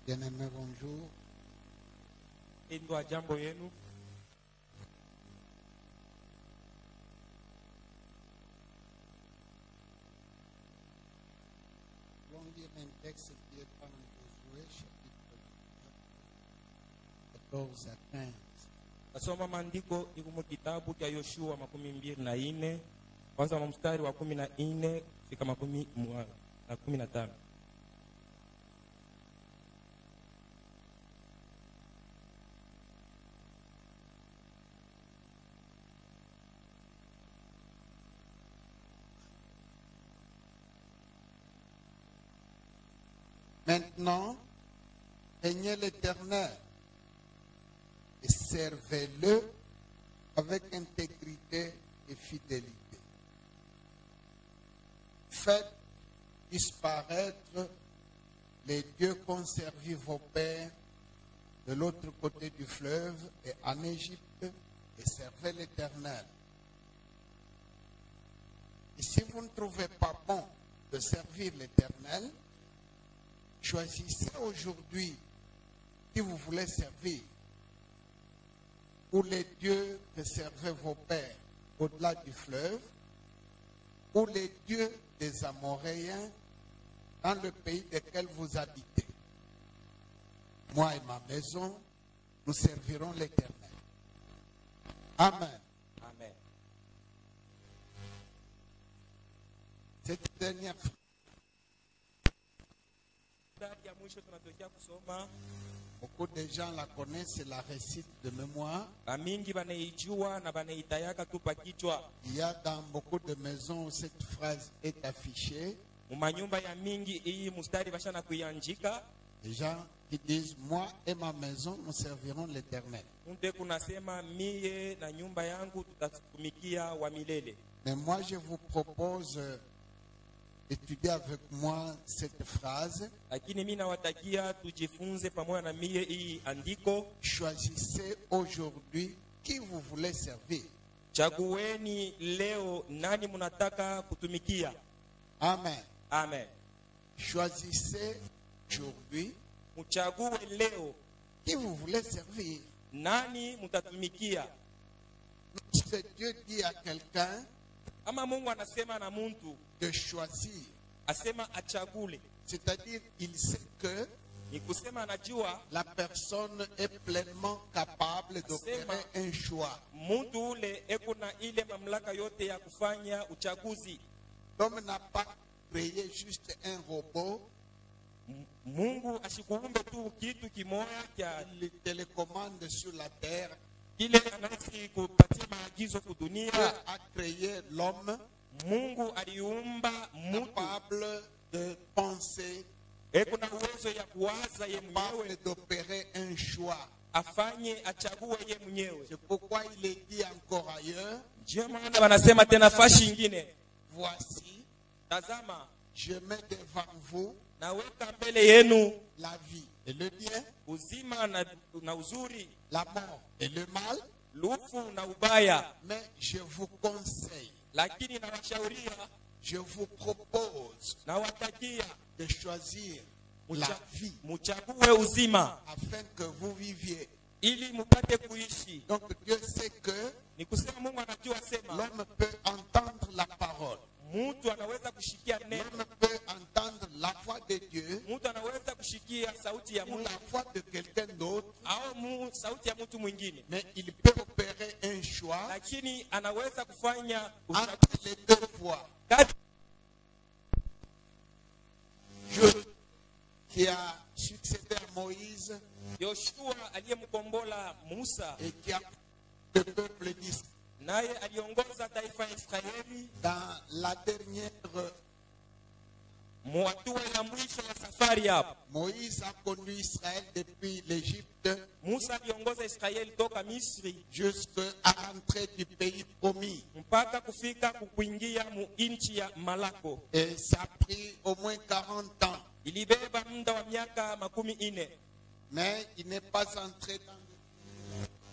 Bien-aimé, bonjour. Indwa jambo yenu. L'on lire un texte qui est dans Josué, chapitre 14 à 15. Nasoma maandiko iko mu kitabu cha Yoshua 24 kwanza mstari wa 14 fika 15. Maintenant, craignez l'Éternel et servez-le avec intégrité et fidélité. Faites disparaître les dieux qu'ont servi vos pères de l'autre côté du fleuve et en Égypte et servez l'Éternel. Et si vous ne trouvez pas bon de servir l'Éternel, choisissez aujourd'hui qui vous voulez servir, ou les dieux que servaient vos pères au-delà du fleuve, ou les dieux des Amoréens dans le pays desquels vous habitez. Moi et ma maison, nous servirons l'Éternel. Amen. Amen. Cette dernière fois, beaucoup de gens la connaissent, c'est la récite de mémoire. Il y a dans beaucoup de maisons où cette phrase est affichée. Des gens qui disent, moi et ma maison, nous servirons l'Éternel. Mais moi, je vous propose d'étudier avec moi cette phrase. Choisissez aujourd'hui qui vous voulez servir. Amen. Amen. Choisissez aujourd'hui qui vous voulez servir. Lorsque Dieu dit à quelqu'un de choisir, c'est-à-dire il sait que la personne est pleinement capable d'opérer un choix. L'homme n'a pas créé juste un robot. Il le télécommande sur la terre. Dieu a créé l'homme capable de penser, capable d'opérer un choix. C'est pourquoi il est dit encore ailleurs, voici, je mets devant vous la vie et le bien, la mort et le mal, mais je vous conseille, je vous propose de choisir la vie afin que vous viviez. Donc Dieu sait que l'homme peut entendre la parole. L'homme peut entendre la voix de Dieu ou la voix de quelqu'un d'autre, mais il peut opérer un choix entre les deux voix. Dieu qui a succédé à Moïse et qui a le peuple d'Israël. Dans la dernière, Moïse a conduit Israël depuis l'Égypte jusqu'à l'entrée du pays promis. Et ça a pris au moins 40 ans. Mais il n'est pas entré dans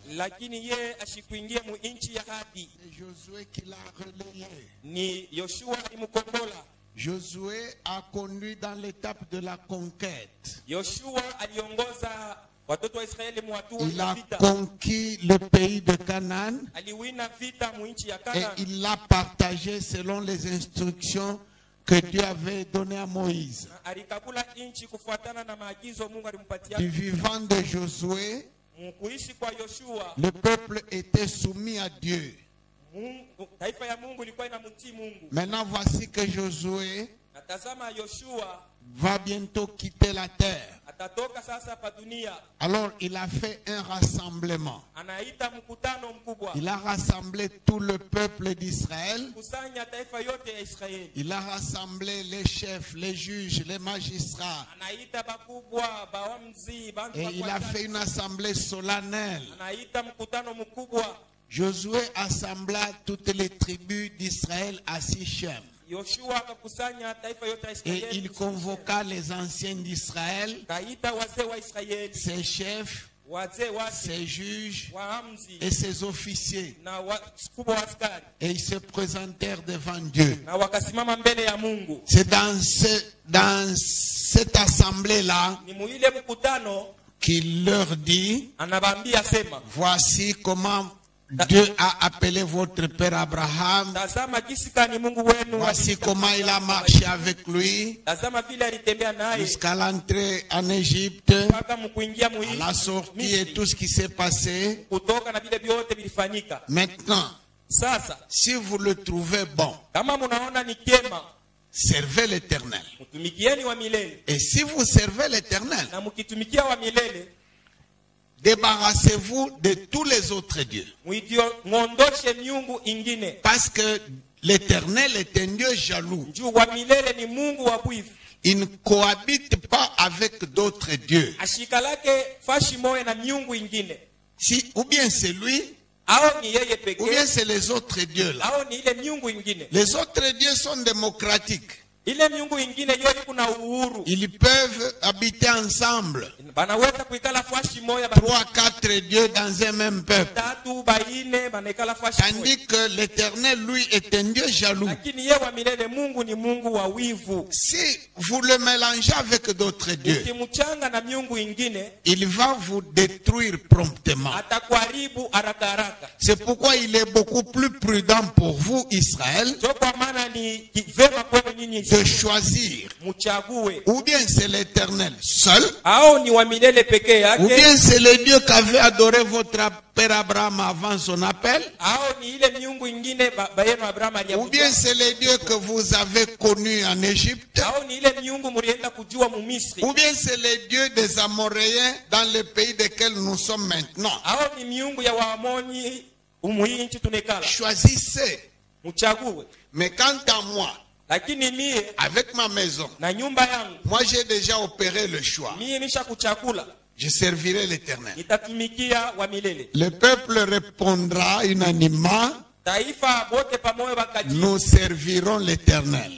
lakini ye ashikuingia mu inchi ya hadi. Josué qui l'a relayé. Ni Yoshua alimkombola. Josué a conduit dans l'étape de la conquête. Yoshua aliongoza watoto wa Israeli mu hatua Il ya a vita. conquis le pays de Canaan Aliwina vita mu nchi ya et Kanaan. il l'a partagé selon les instructions que Dieu avait données à Moïse. Na alikabula nchi kufuatana na maagizo Mungu alimpatia. Du vivant de Josué, Kuishi kwa Yoshua, le peuple était soumis à Dieu. taifa ya Mungu ilikuwa inamtii Mungu. Maintenant, voici que Josué Na tazama Yoshua va bientôt quitter la terre. atatoka sasa hapa dunia. Alors, il a fait un rassemblement. Anaita mkutano mkubwa. Il a rassemblé tout le peuple d'Israël. Kusanya taifa yote ya Israeli. Il a rassemblé les chefs, les juges, les magistrats. Anaita bakubwa, bawamzi, bantu Et il a fait une assemblée solennelle. Anaita mkutano mkubwa. Josué assembla toutes les tribus d'Israël à Sichem. Yoshua akakusanya taifa yote ya Et Israeli. il convoqua les anciens d'Israël, Kaita wazee wa Israeli, ses chefs, wazee wake, ses juges waamzi et ses officiers. na wakubwa wa askari. Et ils se présentèrent devant Dieu. Na wakasimama mbele ya Mungu. C'est dans cette assemblée-là Ni muile mkutano qu'il leur dit, anabambia sema, voici comment Dieu a appelé votre père Abraham. tazama jinsi kani Mungu wenu Voici comment il a marché avec lui tazama vile alitembea naye jusqu'à l'entrée en Égypte, mpaka mkuingia à la sortie et Misri, tout ce qui s'est passé. kutoka na vile vyote vilifanyika. Maintenant, Sasa si vous le trouvez bon, kama munaona ni kema, servez l'Éternel. mtumikieni wa milele, Et si vous servez l'Éternel, na mkitumikia wa milele débarrassez-vous de tous les autres dieux. mwondoshe miungu ingine. Parce que l'Éternel est un Dieu jaloux. Juu wa milele ni Mungu wa bwivu. Il ne cohabite pas avec d'autres dieux. Ashikalake fashi moya na miungu ingine. Si, ou bien c'est lui, Ao ni yeye pekee, ou bien c'est les autres dieux là. ao ni ile miungu ingine. Les autres dieux sont démocratiques. Ile miungu ingine yote kuna uhuru. Ils peuvent habiter ensemble. Banaweza kuikala fashi moya 3, 4 dieux dans un même peuple. batatu baine banaikala fashi moya. Tandis que l'Éternel, lui, est un Dieu jaloux. Lakini yeye wa milele Mungu ni Mungu wa wivu. Si vous le mélangez avec d'autres dieux, Ukimchanga na miungu ingine il va vous détruire promptement. atakuharibu haraka haraka. C'est pourquoi il est beaucoup plus prudent pour vous, Israël, So kwa maana ni vema kwenu nyinyi de choisir. mchague. Ou bien c'est l'Éternel seul, Ao ni wa milele pekee ou yake, bien c'est le Dieu qu'avait adoré votre père Abraham avant son appel, ao ni ile miungu ingine baba yenu Abraham ou bien aliabudu, c'est le Dieu que vous avez connu en Égypte, ao ni ile miungu mlienda kujua mu Misri, ou bien c'est le Dieu des Amoréens dans le pays desquels nous sommes maintenant. ao ni miungu ya Waamoni umuhii nchi tunekala. Choisissez. Mchague. Mais quant à moi, Lakini mie avec ma maison, na nyumba yangu, moi j'ai déjà opéré le choix. mie nisha kuchakula, Je servirai l'Éternel. nitatumikia wa milele. Le peuple répondra unanimement, Taifa bote pamoja bakaji, nous servirons l'Éternel.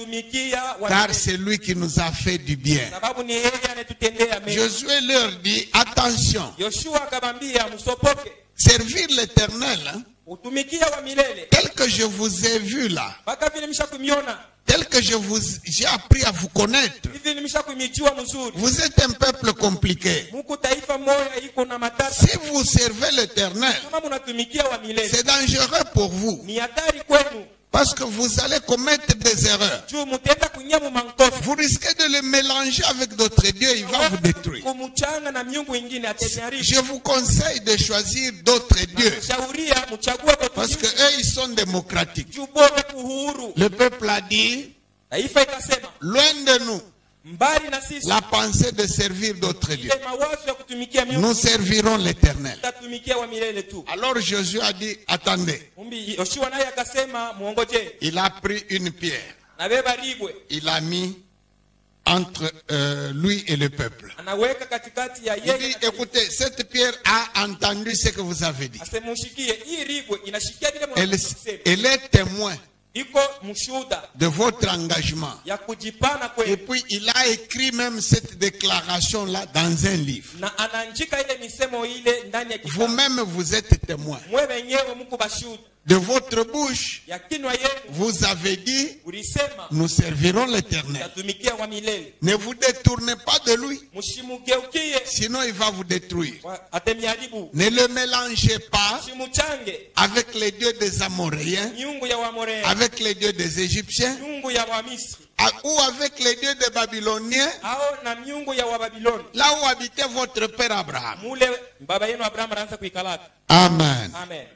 tutatumikia wa Car milele. c'est lui qui nous a fait du bien. Sababu ni yeye anetutendea mema. Josué leur dit, attention, Yoshua akabambia msopoke, servir l'Éternel, hein, utumikia wa milele. tel que je vous ai vu là, Baka vile nimesha kumiona, tel que j'ai appris à vous connaître, hivi nimesha kumijua mzuri. vous êtes un peuple compliqué. Muko taifa moja iko na matata. Si vous servez l'Éternel, Kama munatumikia wa milele, c'est dangereux pour vous. ni hatari kwenu. Parce que vous allez commettre des erreurs. Juu mutenda kuingia mu mankosa. Vous risquez de le mélanger avec d'autres dieux, il va vous détruire. Kumuchanga na miungu ingine ateniaribu. Je vous conseille de choisir d'autres dieux. Shauria mchague Parce que eux, ils sont démocratiques. juu bote kuhuru. Le peuple a dit, Taifa ikasema loin de nous, mbali na sisi la pensée de servir d'autres dieux. ile mawazo ya kutumikia Nous miungu servirons l'Éternel. tutatumikia wa milele tu. Alors Josué a dit, attendez. Umbi Yoshua naye akasema muongoje. Il a pris une pierre. Nabeba rigwe. Il a mis entre lui et le peuple. Anaweka katikati ya Il dit, yeye. écoutez, cette pierre a entendu ce que vous avez dit. Asemushikie hii rigwe inashikia vile Elle, mnasema. elle est témoin Iko mshuhuda de votre engagement. ya kujipana Et kwenu. puis, il a écrit même cette déclaration-là dans un livre. Na anaandika ile misemo ile ndani ya kitabu. Vous-même, vous êtes témoin Mwe wenyewe mko bashuhuda. de votre bouche, ya kinywa yenu vous avez dit, ulisema nous servirons l'Éternel. tatumikia wa milele. Ne vous détournez pas de lui, Mshimugeukie sinon il va vous détruire. atemiharibu. Ne le mélangez pas Mshimuchange avec les dieux des Amoréens, miungu ya Wamorea, avec les dieux des Égyptiens, miungu ya Wamisri, ou avec les dieux des Babyloniens, au na miungu ya Wababiloni, là où habitait votre père Abraham. mule baba yenu Abraham anaanza kuikalaka. Amen. Amen.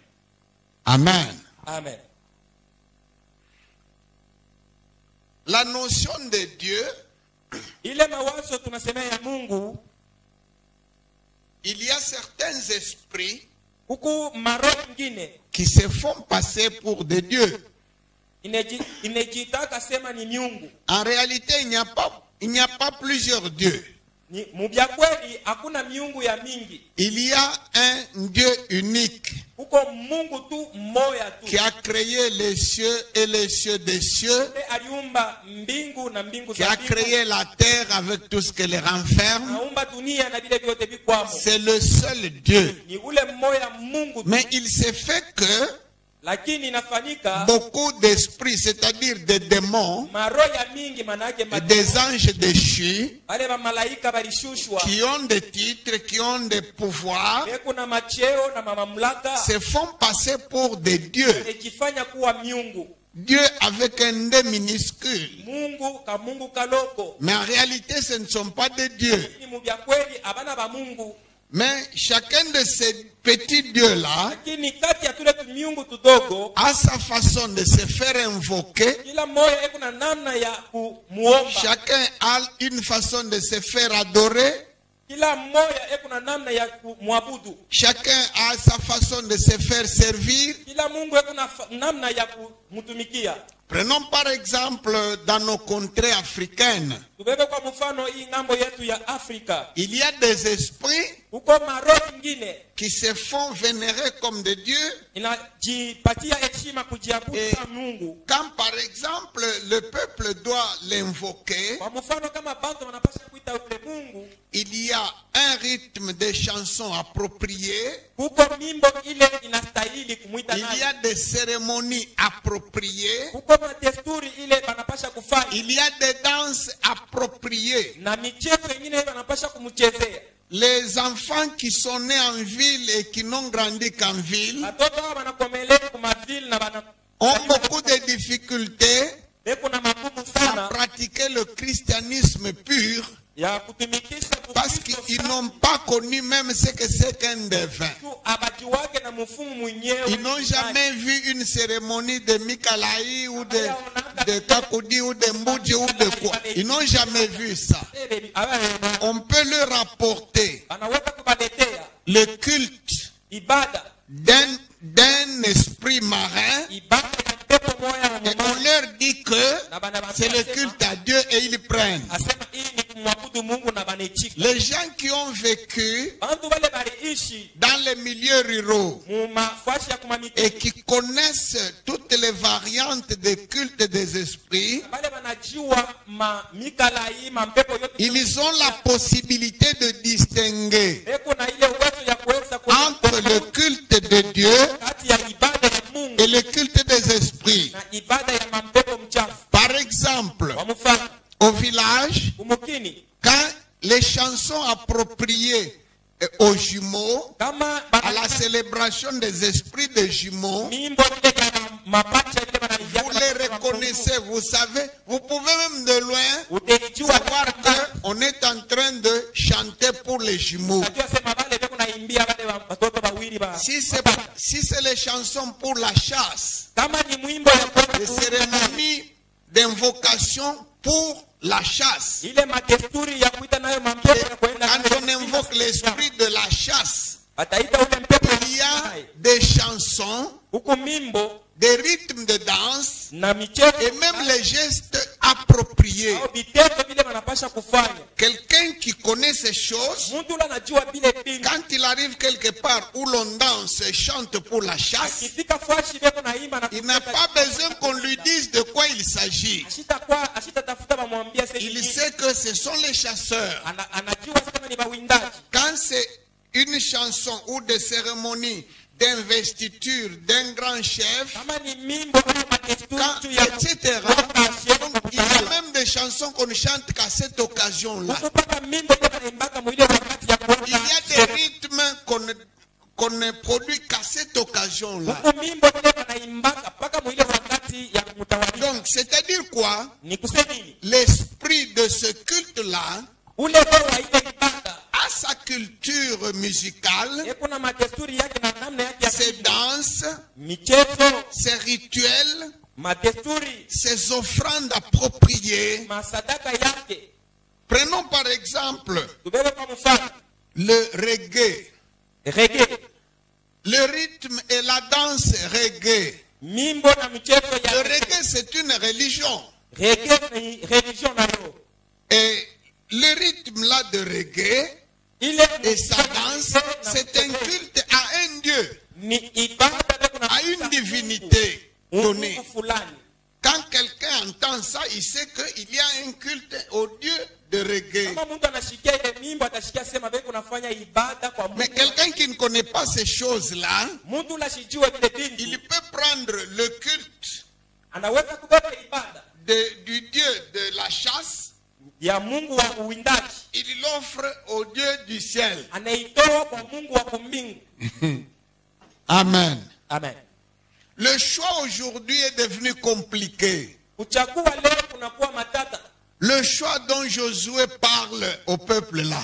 Amen. Amen. La notion de Dieu, Ile mawazo tunasema ya Mungu, il y a certains esprits huku maroho ngine qui se font passer pour des dieux. inejitaka sema ni miungu. En réalité, il n'y a pas plusieurs dieux. Ni mubya kweli hakuna miungu ya mingi. Il y a un Dieu unique Huko Mungu tu mmoja tu. qui a créé les cieux et les cieux des cieux, Aliumba mbingu na mbingu qui za a mbingu. créé la terre avec tout ce qu'elle renferme. Aumba dunia na vile vyote vikwamo. C'est le seul Dieu. Ni ule mmoja Mungu tu. Mais il s'est fait que Lakini inafanyika beaucoup d'esprits, c'est-à-dire des démons, maroho ya mingi manake et des anges déchus, wale ba malaika balishushwa. qui ont des titres, qui ont des pouvoirs, Kuna macheo na mamlaka se font passer pour des dieux. ejifanya kuwa miungu. Dieu avec un D minuscule. Mungu ka Mungu kaloko. Mais en réalité, ce ne sont pas des dieux. Ni mubya kweli abana ba Mungu. Mais chacun de ces petits dieux-là Lakini kati ya tule miungu tudogo a sa façon de se faire invoquer. kila mmoja kuna namna ya kumuomba. Chacun a une façon de se faire adorer. Kila mmoja kuna namna ya kumwabudu. Chacun a sa façon de se faire servir. Kila Mungu kuna namna ya kumtumikia. Prenons par exemple dans nos contrées africaines. Tubebe kwa mfano hii ngambo yetu ya Afrika. Il y a des esprits Huko maroho ngine qui se font vénérer comme des dieux. inajipatia heshima kujiabudu kama Mungu. Quand par exemple le peuple doit l'invoquer, Kwa mfano kama bantu wanapaswa kuita ule Mungu, il y a un rythme de chansons approprié. huko mimbo ile inastahili kumuita Il y naye. a des cérémonies appropriées. Huko desturi ile wanapaswa kufanya. Il y a des danses appropriées. Na michezo mingine wanapaswa kumchezea. Les enfants qui sont nés en ville et qui n'ont grandi qu'en ville Watoto hao wanakomelea kwa ville na wana ont beaucoup de difficultés kuna magumu à sana pratiquer le christianisme pur ya kutumikisha parce qu'ils n'ont pas connu même ce que c'est qu'un devin. abati wake na mfumu mwenyewe. Ils n'ont jamais vu une cérémonie de Mikalaï ou de Kakudi ou de Mbouji ou de quoi. Ils n'ont jamais vu ça. On peut leur apporter Anaweza kubaletea le culte ibada d'un esprit marin ibada ya pepo moya et on leur dit que c'est le culte à Dieu et ils prennent. asema hii ni kumwabudu Mungu na banechika. Les gens qui ont vécu Bantu wale baliishi dans les milieux ruraux mu mafashi ya kumamiti et qui connaissent toutes les variantes des cultes des esprits, wale wanajua mikalai mampepo yote. ils ont la possibilité de distinguer Kuna ile uwezo ya kuweza entre le culte de Dieu kati ya ibada ya Mungu et le culte des esprits. na ibada ya mampepo mchafu. Par exemple, Kwa mfano au village, umukini quand les chansons appropriées aux jumeaux, kama à la célébration des esprits des jumeaux, mimbo ile ya mapacha ile banalizia vous les reconnaissez, vous savez, vous pouvez même de loin utejua savoir qu'on est en train de chanter pour les jumeaux. unajua sema wale beko naimbia wale watoto wawili ba Si c'est les chansons pour la chasse, kama ni mwimbo ya les cérémonies d'invocation pour la chasse, ile madesturi ya kuita nayo mampepo ya kwenda quand on invoque l'esprit de la chasse, ataita ule mpepo il y a des chansons, huko mimbo des rythmes de danse na michezo et même les gestes appropriés. au vitendo vile wanapasha kufanya. Quelqu'un qui connaît ces choses, Mtu anajua vile pingi quand il arrive quelque part où l'on danse et chante pour la chasse, akifika fashi beko naimba na il n'a pas besoin qu'on lui dise de quoi il s'agit. ashitatafuta bamwambia Il sait que ce sont les chasseurs. anajua sema ni bawindaji. Quand c'est une chanson ou des cérémonies d'investiture d'un grand chef, kama ni mimbo au madesturi ya etc. Donc, il y a même des chansons qu'on ne chante qu'à cette occasion-là. Il y a des rythmes qu'on ne produit qu'à cette occasion-là. Donc, c'est-à-dire quoi? L'esprit de ce culte-là a sa culture musicale, ses danses, ses rituels, ses offrandes appropriées. Prenons par exemple le reggae. Le rythme et la danse reggae. Le reggae, c'est une religion. Et le rythme là de reggae et sa danse, c'est un culte à un Dieu, à une divinité donnée. Quand quelqu'un entend ça, il sait qu'il y a un culte au Dieu de reggae. Mais quelqu'un qui ne connaît pas ces choses-là, il peut prendre le culte du Dieu de la chasse, il l'offre au Dieu du ciel. Amen. Amen. Le choix aujourd'hui est devenu compliqué. Le choix dont Josué parle au peuple là.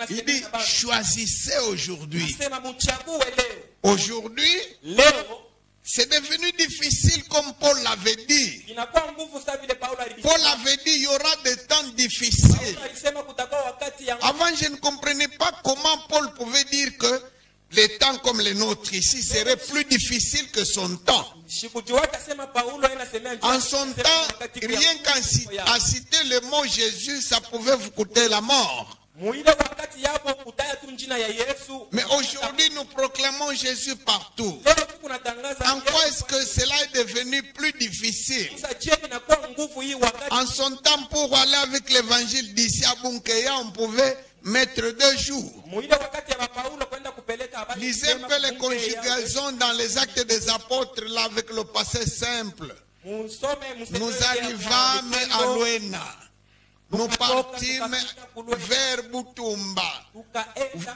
Il dit, choisissez aujourd'hui. Aujourd'hui, c'est devenu difficile comme Paul l'avait dit. Paul avait dit, il y aura des temps difficiles. Avant, je ne comprenais pas comment Paul pouvait dire que les temps comme les nôtres ici seraient plus difficiles que son temps. En son temps, rien qu'à citer le mot Jésus, ça pouvait vous coûter la mort. Mais aujourd'hui, nous proclamons Jésus partout. En quoi est-ce que cela est devenu plus difficile? En son temps, pour aller avec l'évangile d'ici à Bunkeya, on pouvait mettre 2 jours. Lisez un peu les conjugaisons dans les Actes des Apôtres là avec le passé simple. Nous arrivâmes à Luena. Nous partîmes vers Butumba.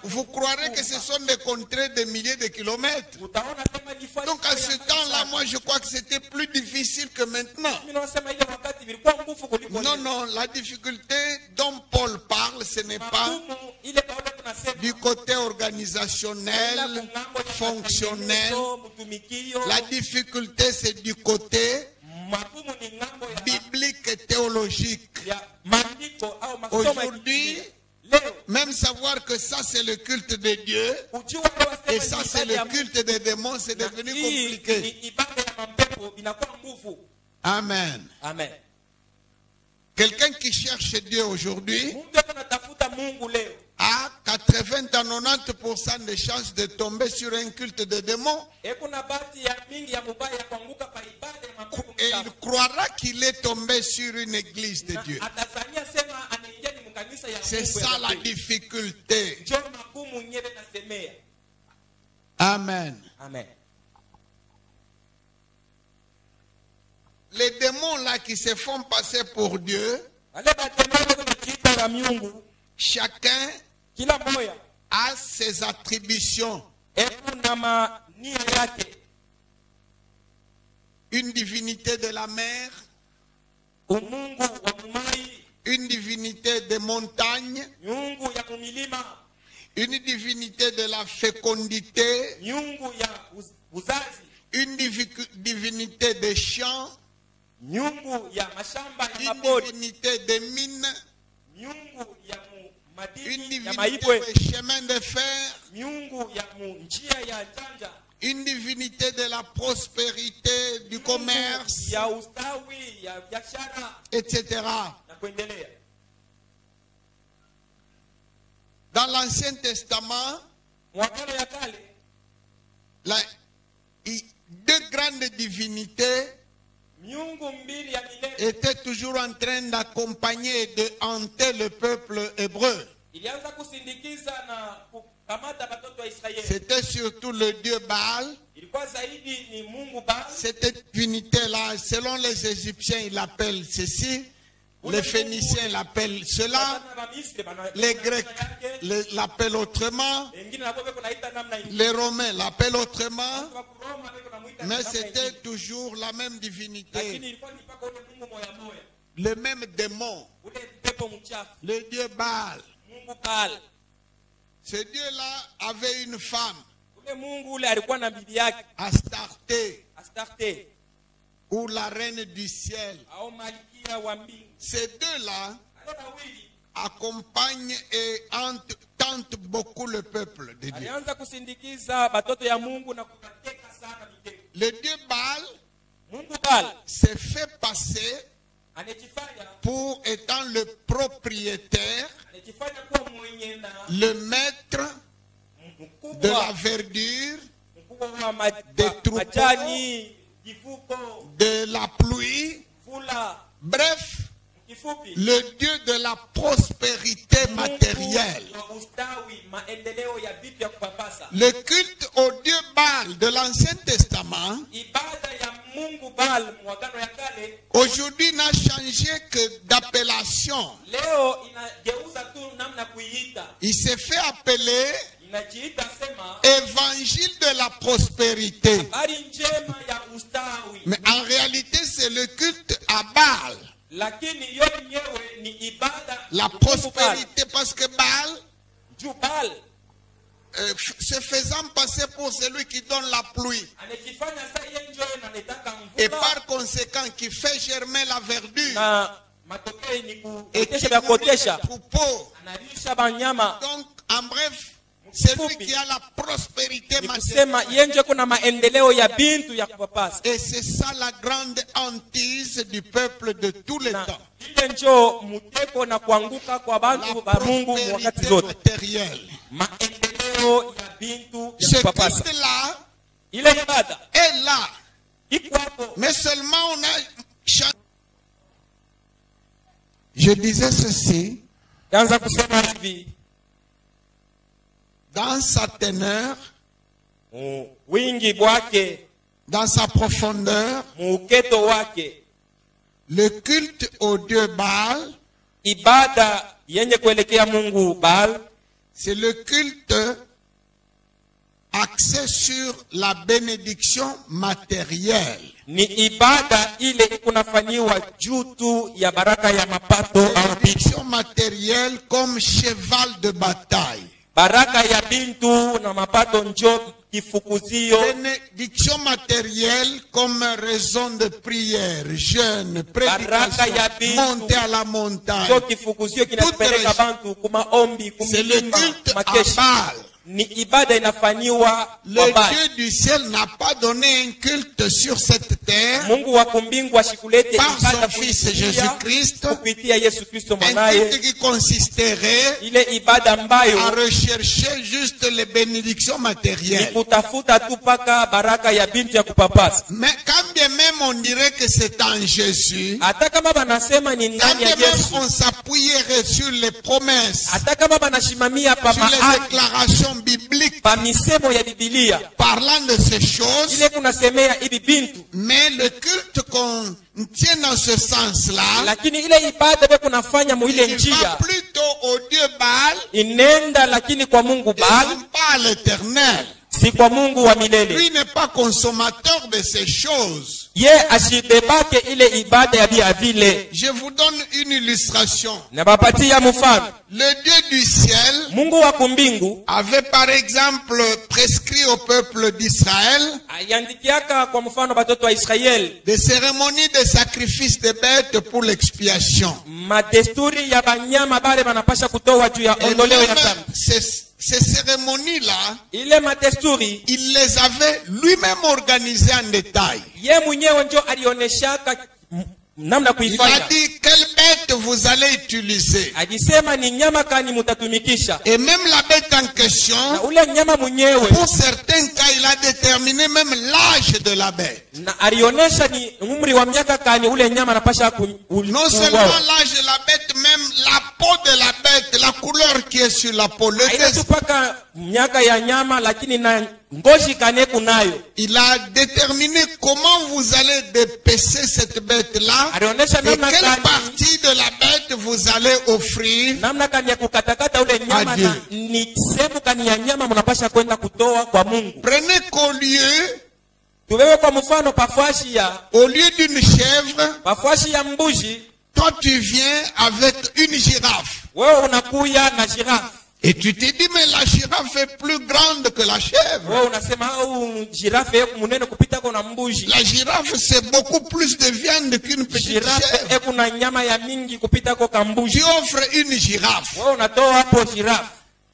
Vous croirez que ce sont des contrées de milliers de kilomètres. Donc à ce temps-là, moi je crois que c'était plus difficile que maintenant. Non, non, la difficulté dont Paul parle, ce n'est pas du côté organisationnel, fonctionnel. La difficulté, c'est du côté biblique et théologique. Aujourd'hui, même savoir que ça c'est le culte de Dieu et ça c'est le culte des démons, c'est devenu compliqué. Amen. Amen. Quelqu'un qui cherche Dieu aujourd'hui a 80 à 90% de chances de tomber sur un culte de démons. Et il croira qu'il est tombé sur une église de Dieu. C'est ça la difficulté. Amen. Amen. Les démons là qui se font passer pour Dieu, chacun a ses attributions. Une divinité de la mer, une divinité des montagnes, une divinité de la fécondité, une divinité des champs, une divinité des mines, une divinité des chemins de fer, une divinité de la prospérité, du commerce, etc. Dans l'Ancien Testament, deux grandes divinités étaient toujours en train d'accompagner et de hanter le peuple hébreu. ilianza kusindikiza na kukamata watoto wa Israeli. C'était surtout le dieu Baal. Ilikuwa zaidi ni Mungu Baal. Cette divinité-là, selon les Égyptiens, ils l'appellent ceci. Les Phéniciens l'appellent cela. Les Grecs l'appellent autrement. Les Romains l'appellent autrement. Mais c'était toujours la même divinité. Le même démon. Le dieu Baal. Ce dieu-là avait une femme. Astarté. Ou la reine du ciel. Ces deux-là accompagnent et tentent beaucoup le peuple de Dieu. Le dieu Baal s'est fait passer pour étant le propriétaire, le maître de la verdure, des troupeaux, de la pluie. Bref, le Dieu de la prospérité matérielle. Le culte au Dieu Baal de l'Ancien Testament aujourd'hui n'a changé que d'appellation. Il s'est fait appeler évangile de la prospérité. Mais en réalité, c'est le culte à Baal. La prospérité, parce que Baal, se faisant passer pour celui qui donne la pluie, et par conséquent qui fait germer la verdure, et qui nourrit les troupeaux. Donc, en bref, c'est lui qui a la prospérité matérielle. Et c'est ça la grande hantise du peuple de tous les temps. La prospérité matérielle. Ce culte-là est là. Mais seulement on a changé. Je disais ceci. Dans sa teneur, dans sa profondeur, le culte au Dieu Baal, c'est le culte axé sur la bénédiction matérielle. Bénédiction matérielle comme cheval de bataille. Bénédiction matérielle comme raison de prière, jeûne, prédication, monter à la montagne. C'est le culte à Baal. Le Dieu du ciel n'a pas donné un culte sur cette terre par son Fils Jésus-Christ, un culte qui consisterait à rechercher juste les bénédictions matérielles. Mais quand bien même on dirait que c'est en Jésus, quand bien même on s'appuierait sur les promesses, sur les déclarations biblique parlant de ces choses, mais le culte qu'on tient dans ce sens-là, il va plutôt au Dieu Baal et non pas à l'Éternel. Lui n'est pas consommateur de ces choses. Je vous donne une illustration. Le Dieu du ciel avait par exemple prescrit au peuple d'Israël des cérémonies de sacrifice de bêtes pour l'expiation. Ces cérémonies-là, il les avait lui-même organisées en détail. Il a dit quelle bête vous allez utiliser. Et même la bête en question, pour certains cas, il a déterminé même l'âge de la bête. Non seulement l'âge de la bête, même la peau de la bête, la couleur qui est sur la peau, le hainatupaka miaka ya nyama lakini na ngozi kane kunayo. il a déterminé comment vous allez dépecer cette bête-là Alionesha et namna quelle gani partie de la bête vous allez offrir namna gani ya kukatakata ule nyama Adieu. na ni sehemu kani ya nyama mnapasha kwenda kutoa kwa Mungu. Prenez qu'au lieu Tuwewe kwa mfano pafashi ya d'une chèvre, pafashi ya mbuzi, toi tu viens avec une girafe. wewe unakuya na girafe. Et tu te dis, mais la girafe est plus grande que la chèvre. Wewe unasema au girafe yeku munene kupita kwa mbuzi. La girafe, c'est beaucoup plus de viande qu'une petite Girafe chèvre. yeku na nyama ya mingi kupita kwa mbuzi. Tu offres une girafe. Wewe unatoa hapo girafe.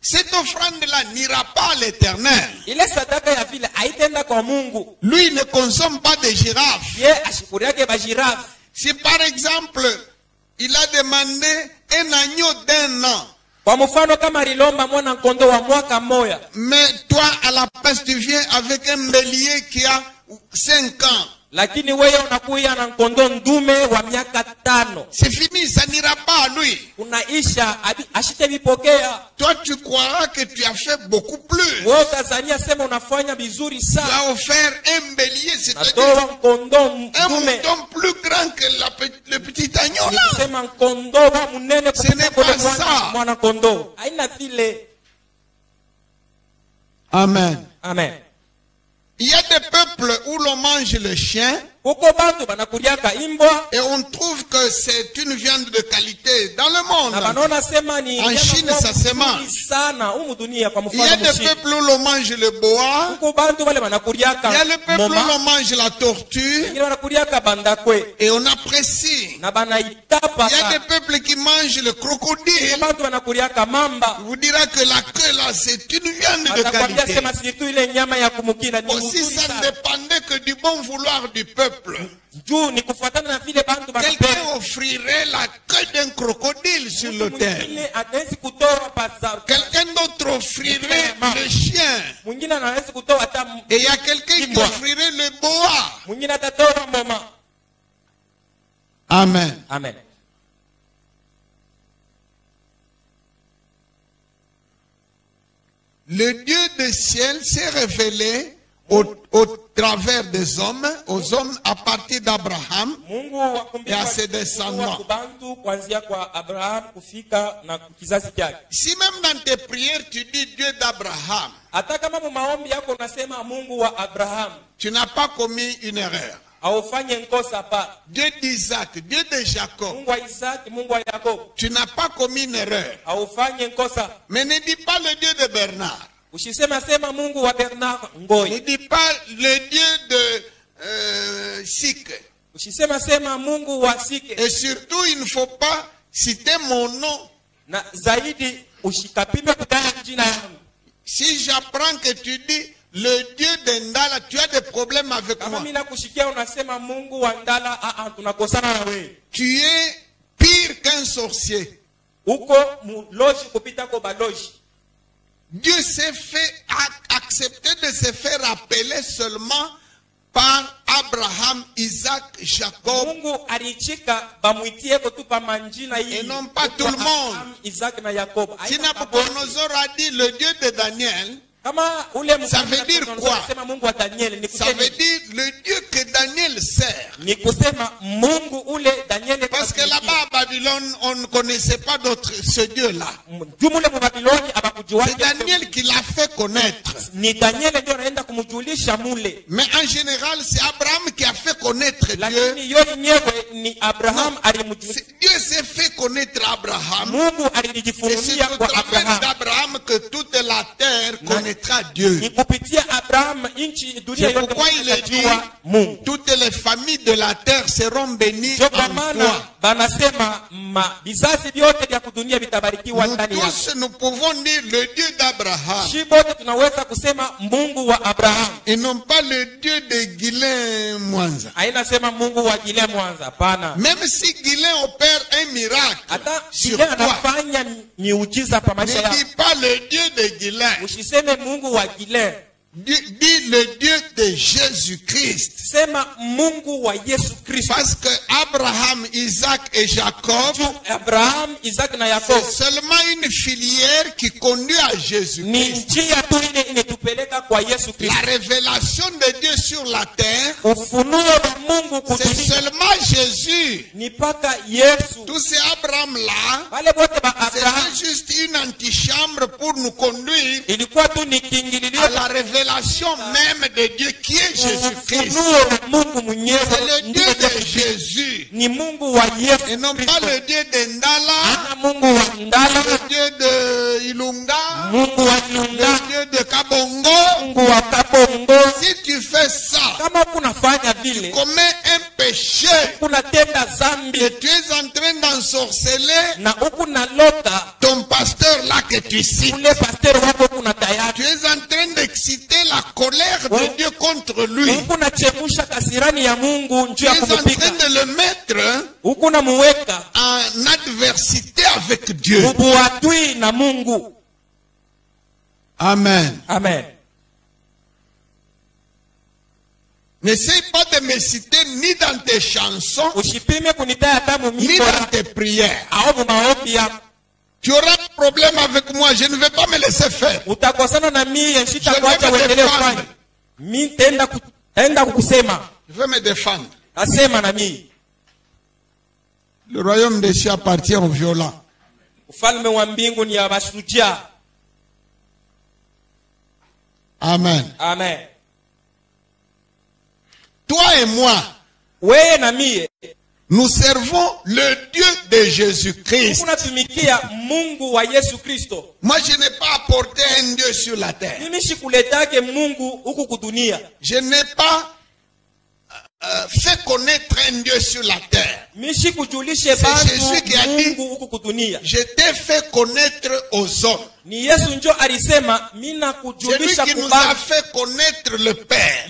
Cette offrande-là n'ira pas à l'Éternel. Ile sadaka ya vile haitenda kwa Mungu. Lui ne consomme pas de girafe. Ye ashikuri yake ba girafe. Si par exemple, il a demandé un agneau d'1 an, Kwa mfano kama alilomba mwana kondoo wa mwaka moja, mais toi, à la place, tu viens avec un bélier qui a 5 ans. lakini wewe unakuya na kondoo ndume wa miaka 5. C'est fini, ça n'ira pas à lui. Unaisha ashite vipokea. Toi, tu croiras que tu as fait beaucoup plus. Wewe Tanzania sema unafanya vizuri Tu sana. as offert un bélier, c'est-à-dire Natoa kondoo un ndume. mouton plus grand que le petit agneau là. Nikisema kondoo wa munene Ce n'est kupita pas ça. mwana kondoo. Haina vile. Amen. Amen. Il y a des peuples où l'on mange le chien Kuko bantu banakuliaka imbwa. et on trouve que c'est une viande de qualité dans le monde. Na banona sema ni En Chine, ça se mange. sana humu dunia kwa Il y a mfano des mshini. peuples où l'on mange le boa. Kuko bantu wale Il y banakuliaka a le peuple où moma. l'on mange la tortue Wengine banakuliaka bandakwe. et on apprécie. Na banaitapa. Il y a des peuples qui mangent le crocodile. Bantu banakuliaka mamba. Il vous dira que la queue là, c'est une viande de Atakwambia qualité. sema surtout ile nyama ya kumukina ni Aussi, mzuri ça ne sana. dépendait que du bon vouloir du peuple. Juu ni kufuatana na vile bantu Quelqu'un banapenda. offrirait la queue d'un crocodile sur l'autel. Mwingine atawezi kutoa pasa. Quelqu'un d'autre offrirait le chien. Mwingine anaweza kutoa hata Et il y a quelqu'un qui offrirait le boa. mwingine atatoa moma. Amen. Amen. Le Dieu du ciel s'est révélé au travers des hommes, aux hommes à partir d'Abraham. Mungu wa kumbia Ya ses descendants. kubantu kuanzia kwa Abraham kufika na kizazi chake. Si même dans tes prières tu dis Dieu d'Abraham, Hata kama mu maombi yako unasema Mungu wa Abraham, tu n'as pas commis une erreur. aufanye nkosa pa. Dieu d'Isaac, Dieu de Jacob, Mungu wa Isaki, Mungu wa Yakobo, tu n'as pas commis une erreur. aufanye nkosa. Mais ne dis pas le Dieu de Bernard. Usisema sema Mungu wa Bernard Ne Ngoi. dis pas le Dieu de Sik. Usisema sema Mungu wa Sike. Et surtout, il ne faut pas citer mon nom. Na zaidi ushikapime kutana jina yangu. Si j'apprends que tu dis le Dieu d'Endala, tu as des problèmes avec Kama moi. mimi nakushikia unasema Mungu wa Ndala, tunakosana na wewe. Tu es pire qu'un sorcier. Uko muloji kupita kwa baloji. Dieu s'est fait accepter de se faire appeler seulement par Abraham, Isaac, Jacob. Mungu alichika bamuitie ko tu pa manjina hii. Et non pas tout le monde. Abraham, Isaac na Yakob. Si Nabucodonosor a dit le Dieu de Daniel, Kama ule Ça veut dire quoi? Sema Mungu wa Daniel ni ça veut kusema dire le Dieu que Daniel sert. ni kusema Mungu ule Daniel Parce que là-bas à Babylone, on ne connaissait pas d'autre ce Dieu-là. jumule mu Babiloni abakujua. C'est Daniel qui l'a fait connaître. Ni Daniel ndio anaenda kumjulisha mule. Mais en général, c'est Abraham qui a fait connaître Dieu. Lakini yeye nyewe ni Abraham alimjulisha. Dieu s'est fait connaître Abraham. Mungu Et c'est alijifunulia au kwa travers Abraham. d'Abraham que toute la terre connaîtra Dieu. Ni kupitia Abraham nchi dunia C'est yote pourquoi il est dit, itajua Mungu. toutes les familles de la terre seront bénies Ndio kwa en maana toi. banasema vizazi vyote vya kudunia vitabarikiwa Nous ndani yako. tous, nous pouvons dire le Dieu d'Abraham Shi bote tunaweza kusema Mungu wa Abraham. et non pas le Dieu de Guilain Mwanza. Haina sema Mungu wa Gile Mwanza, hapana. Même si Guilain opère un miracle Hata sur Gile toi, anafanya miujiza pa maisha ne yako. dis pas le Dieu de Guilain. Usiseme Mungu wa Gile. Dis le Dieu de Jésus-Christ. Sema Mungu wa Yesu Kristo. Parce que Abraham, Isaac et Jacob, Abraham, Isaac na Yakob, c'est seulement une filière qui conduit à Jésus-Christ. La révélation de Dieu sur la terre, c'est seulement Jésus. Tous ces Abraham-là, c'est juste une antichambre pour nous conduire à la révélation même de Dieu qui est Jésus-Christ. C'est le Dieu de Jésus. Et non pas le Dieu de Ndala, le Dieu de Ilunga, le Dieu de Kabongo. Si tu fais ça, tu commets un péché et tu es en train d'ensorceler ton pasteur là que tu cites. Tu es en train d'exciter la colère de Dieu contre lui. Tu es en train de le mettre en adversité avec Dieu. Amen. Amen. N'essaye pas de me citer ni dans tes chansons, ni dans tes prières. Tu auras un problème avec moi, je ne vais pas me laisser faire. Je vais me défendre. Le royaume des cieux appartient aux violents. Amen. Amen. Toi et moi, nous servons le Dieu de Jésus-Christ. Moi, je n'ai pas apporté un Dieu sur la terre. Je n'ai pas fait connaître un Dieu sur la terre. C'est Jésus qui a dit, je t'ai fait connaître aux hommes. C'est lui qui nous a fait connaître le Père.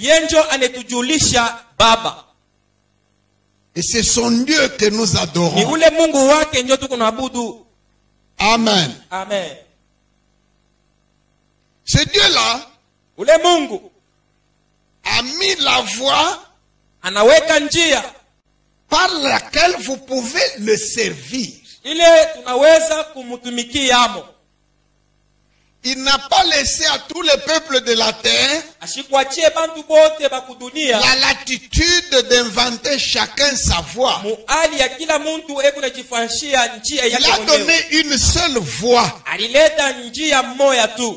Et c'est son Dieu que nous adorons. Amen. Amen. Ce Dieu-là a mis la voie par laquelle vous pouvez le servir. Il n'a pas laissé à tous les peuples de la terre la latitude d'inventer chacun sa voie. Il a donné une seule voie.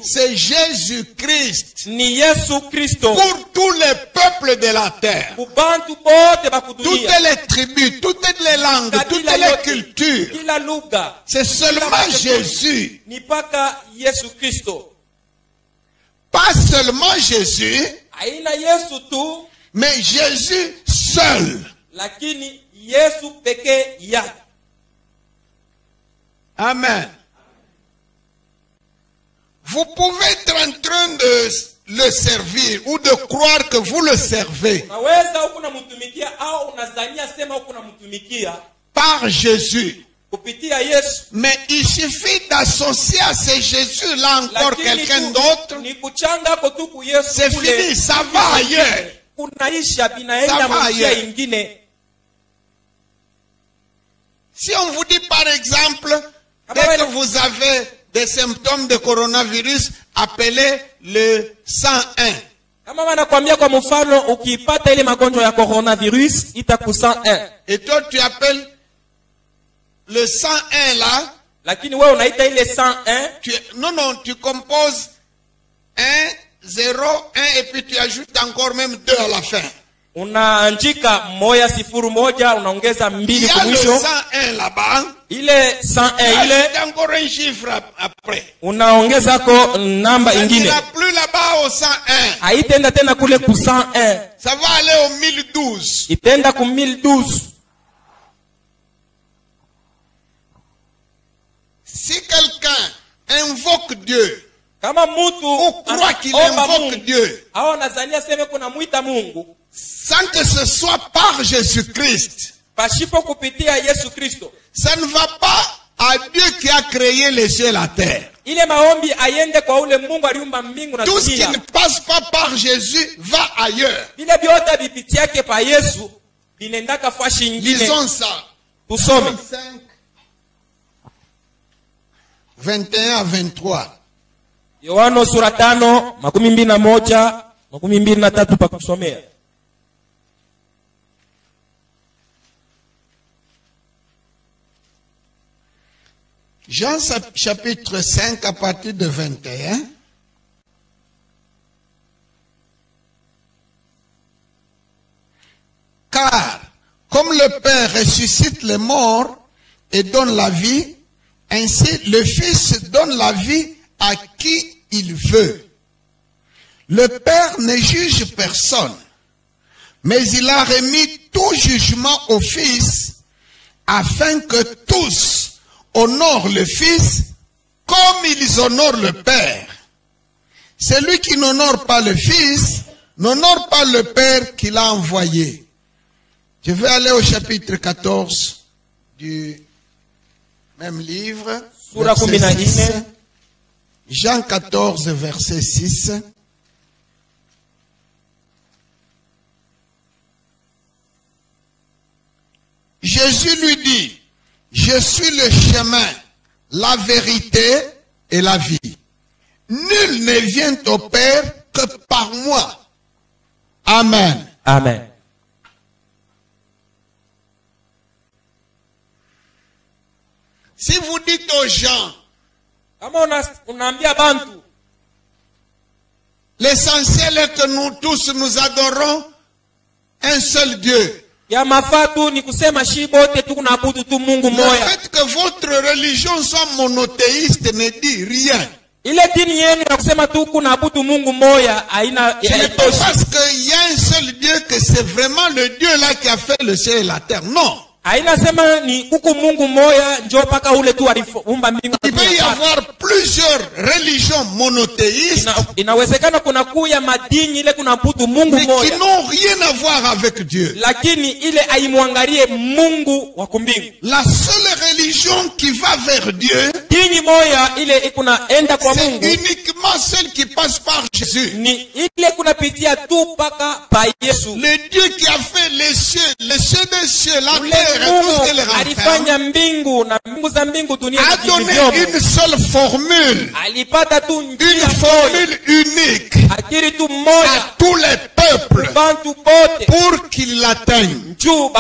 C'est Jésus-Christ pour tous les peuples de la terre. Toutes les tribus, toutes les langues, toutes les cultures. C'est seulement Jésus. Pas seulement Jésus, mais Jésus seul. Amen. Vous pouvez être en train de le servir ou de croire que vous le servez par Jésus. Mais il suffit d'associer à ce Jésus-là encore quelqu'un d'autre. C'est fini, ça va ailleurs. Ça va ailleurs. Si on vous dit par exemple, dès que vous avez des symptômes de coronavirus, appelez le 101. Et toi tu appelles le 101 là. Tu composes 1, 0, 1 et puis tu ajoutes encore même 2 à la fin. Il y a le 101 là-bas. Il y a encore un chiffre après. Il n'y a plus là-bas au 101. Ça va aller au 1012. Si quelqu'un invoque Dieu, ou croit qu'il invoque Dieu, sans que ce soit par Jésus-Christ, ça ne va pas à Dieu qui a créé les cieux et la terre. ile maombi ayende kwa ule Mungu aliumba mbingu na Tout ce qui dunia. ne passe pas par Jésus va ailleurs. Vile vyote vipitiake pa Yesu vinendaka fashi ingine. Lisons ça. Tusome 5, 21 à 23. Yohano sura 5, 21, 23 pa kusomea. Jean chapitre 5 à partir de 21. Car, comme le Père ressuscite les morts et donne la vie, ainsi le Fils donne la vie à qui il veut. Le Père ne juge personne, mais il a remis tout jugement au Fils, afin que tous honorent le Fils comme ils honorent le Père. Celui qui n'honore pas le Fils n'honore pas le Père qui l'a envoyé. Je vais aller au chapitre 14 du même livre. Verset 6. Jean 14, verset 6. Jésus lui dit, je suis le chemin, la vérité et la vie. Nul ne vient au Père que par moi. Amen. Amen. Si vous dites aux gens, l'essentiel est que nous tous nous adorons un seul Dieu. Le fait que votre religion soit monothéiste ne dit rien. Ce n'est pas parce qu'il y a un seul Dieu que c'est vraiment le Dieu là qui a fait le ciel et la terre. Non. Il peut y avoir plusieurs religions monothéistes mais qui n'ont rien à voir avec Dieu. La seule religion qui va vers Dieu, c'est uniquement celle qui passe par Jésus. Le Dieu qui a fait les cieux des cieux, la terre, a donné une seule formule, une formule unique à tous les peuples pour qu'ils l'atteignent. Tout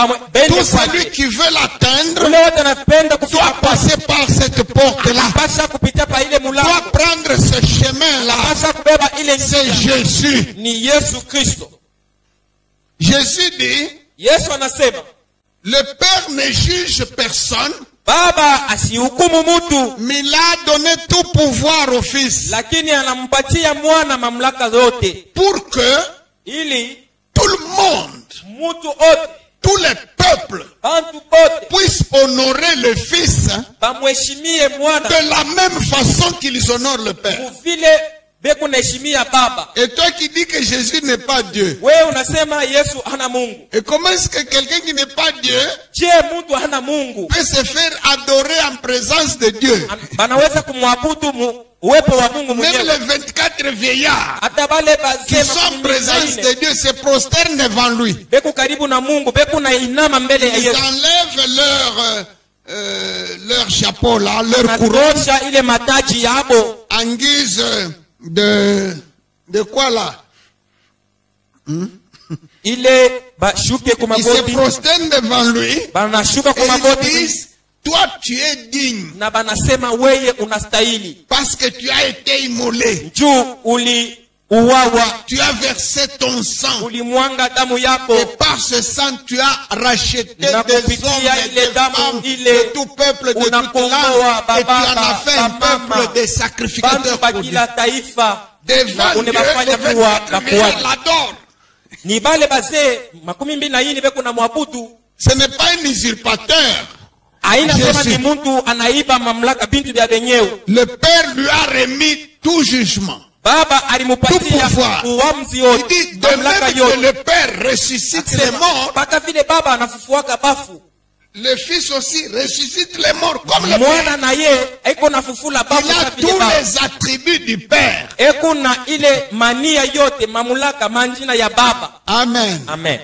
celui qui veut l'atteindre doit passer par cette porte-là, doit prendre ce chemin-là. C'est Jésus. Jésus dit, le Père ne juge personne, mais il a donné tout pouvoir au Fils pour que tout le monde, tous les peuples puissent honorer le Fils de la même façon qu'ils honorent le Père. Et toi qui dis que Jésus n'est pas Dieu, et comment est-ce que quelqu'un qui n'est pas Dieu peut se faire adorer en présence de Dieu? Même les 24 vieillards qui sont en présence de Dieu se prosternent devant lui. Ils enlèvent leur chapeau là, leur couronne, en guise de quoi là? Ils se prosternent devant lui et ils disent, toi tu es digne parce que tu as été immolé, tu as versé ton sang et par ce sang tu as racheté des hommes et des femmes de tout peuple, de toute langue, et tu en as fait un peuple de sacrificateurs pour Dieu. Devant Dieu, l'adore. Ce n'est pas un usurpateur. Le Père lui a remis tout jugement, tout pouvoir. Il dit, de même que le Père ressuscite les morts, le fils aussi ressuscite les morts comme le mwana père. na ye eko na fufula babu Il a sa vile tous baba. les attributs du père. Eko na ile mania yote mamulaka manjina ya baba. Amen. Amen.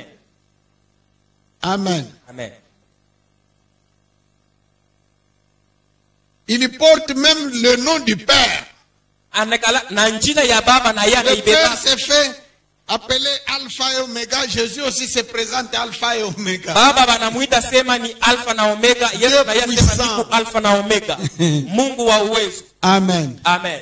Amen. Amen. Il porte même le nom du père. Anekala na njina ya baba na ya na Le père ibeba. s'est fait appeler Alpha et Omega. Jésus aussi se présente Alpha et Omega. Baba banamuita sema ni alfa na omega. Yesu na yeye sema puissant. ni alfa na omega. Mungu wa uwezo. Amen. Amen.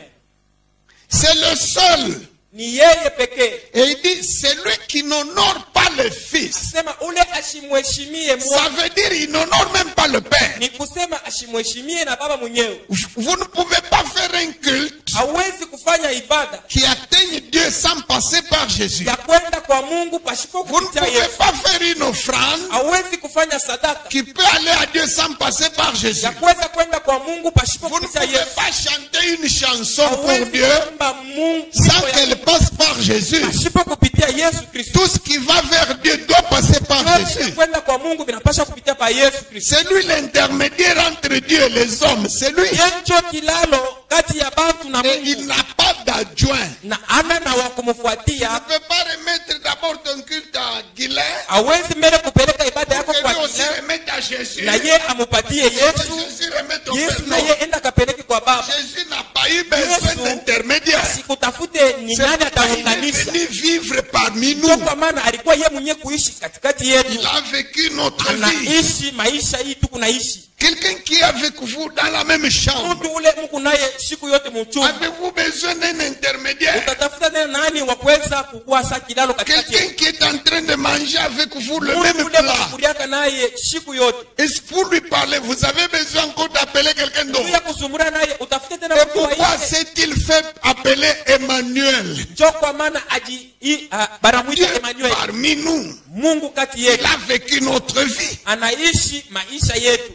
C'est le seul. Ni yeye pekee. Et il dit, c'est lui qui n'honore pas le Fils. Sema ule ashimheshimie Ça mwana. veut dire il n'honore même pas le Père. Ni kusema ashimheshimie na baba mwenyewe. Vous ne pouvez pas faire un culte Hawezi kufanya ibada qui atteigne Dieu sans passer par Jésus. ya kwenda kwa Mungu pasipo Vous ne kupitia pouvez Yesu. pas faire une offrande Hawezi kufanya sadaka qui peut aller à Dieu sans passer par Jésus. ya kuweza kwenda kwa Mungu pasipo Vous ne kupitia pouvez Yesu. pas chanter une chanson pour Hawezi Dieu kuimba Mungu sans qu'elle passe par Jésus. pasipo kupitia Yesu Kristo. Tout ce qui va vers Dieu doit passer par Yote Jésus. kwenda kwa Mungu vinapaswa kupitia pa Yesu Kristo. C'est lui l'intermédiaire entre Dieu et les hommes. C'est lui. Yencho kilalo kati ya bantu na Et il Mungu n'a pas d'adjoint. na ana na wa Tu kumfuatia. ne peux pas remettre d'abord ton culte à Guilain. Hawezi mbele kupeleka ibada yako Que kwa lui aussi kila remette à Jésus. na ye amupatie Yesu. Jésus remette au Yesu Père. na Non. ye enda kapeleke kwa baba. Jésus n'a pas eu besoin Yesu d'intermédiaire. sikutafute ni C'est nani pourquoi il est ataunganisha. venu vivre parmi nous. Ndio kwa maana alikuwa yeye mwenyewe kuishi katikati yetu. Il a vécu notre vie. Anaishi maisha hii tu kunaishi. Quelqu'un qui est avec vous dans la même chambre. Mtu ule mko naye siku yote mchumba. Avez-vous besoin d'un intermédiaire? Utatafuta tena nani wa kuweza kukua saa kilalo katikati Quelqu'un yetu. qui est en train de manger avec vous le Mtu même ule plat. mkuliaka naye siku yote. Est-ce pour lui parler, vous avez besoin encore d'appeler quelqu'un d'autre? Kuya kusumbura naye utafute tena Et mtu wa pourquoi nje. s'est-il fait appeler Emmanuel? Njoo kwa maana banamuita Dieu Emmanuel. parmi nous. Mungu kati Il yetu. a vécu notre vie. Anaishi maisha yetu.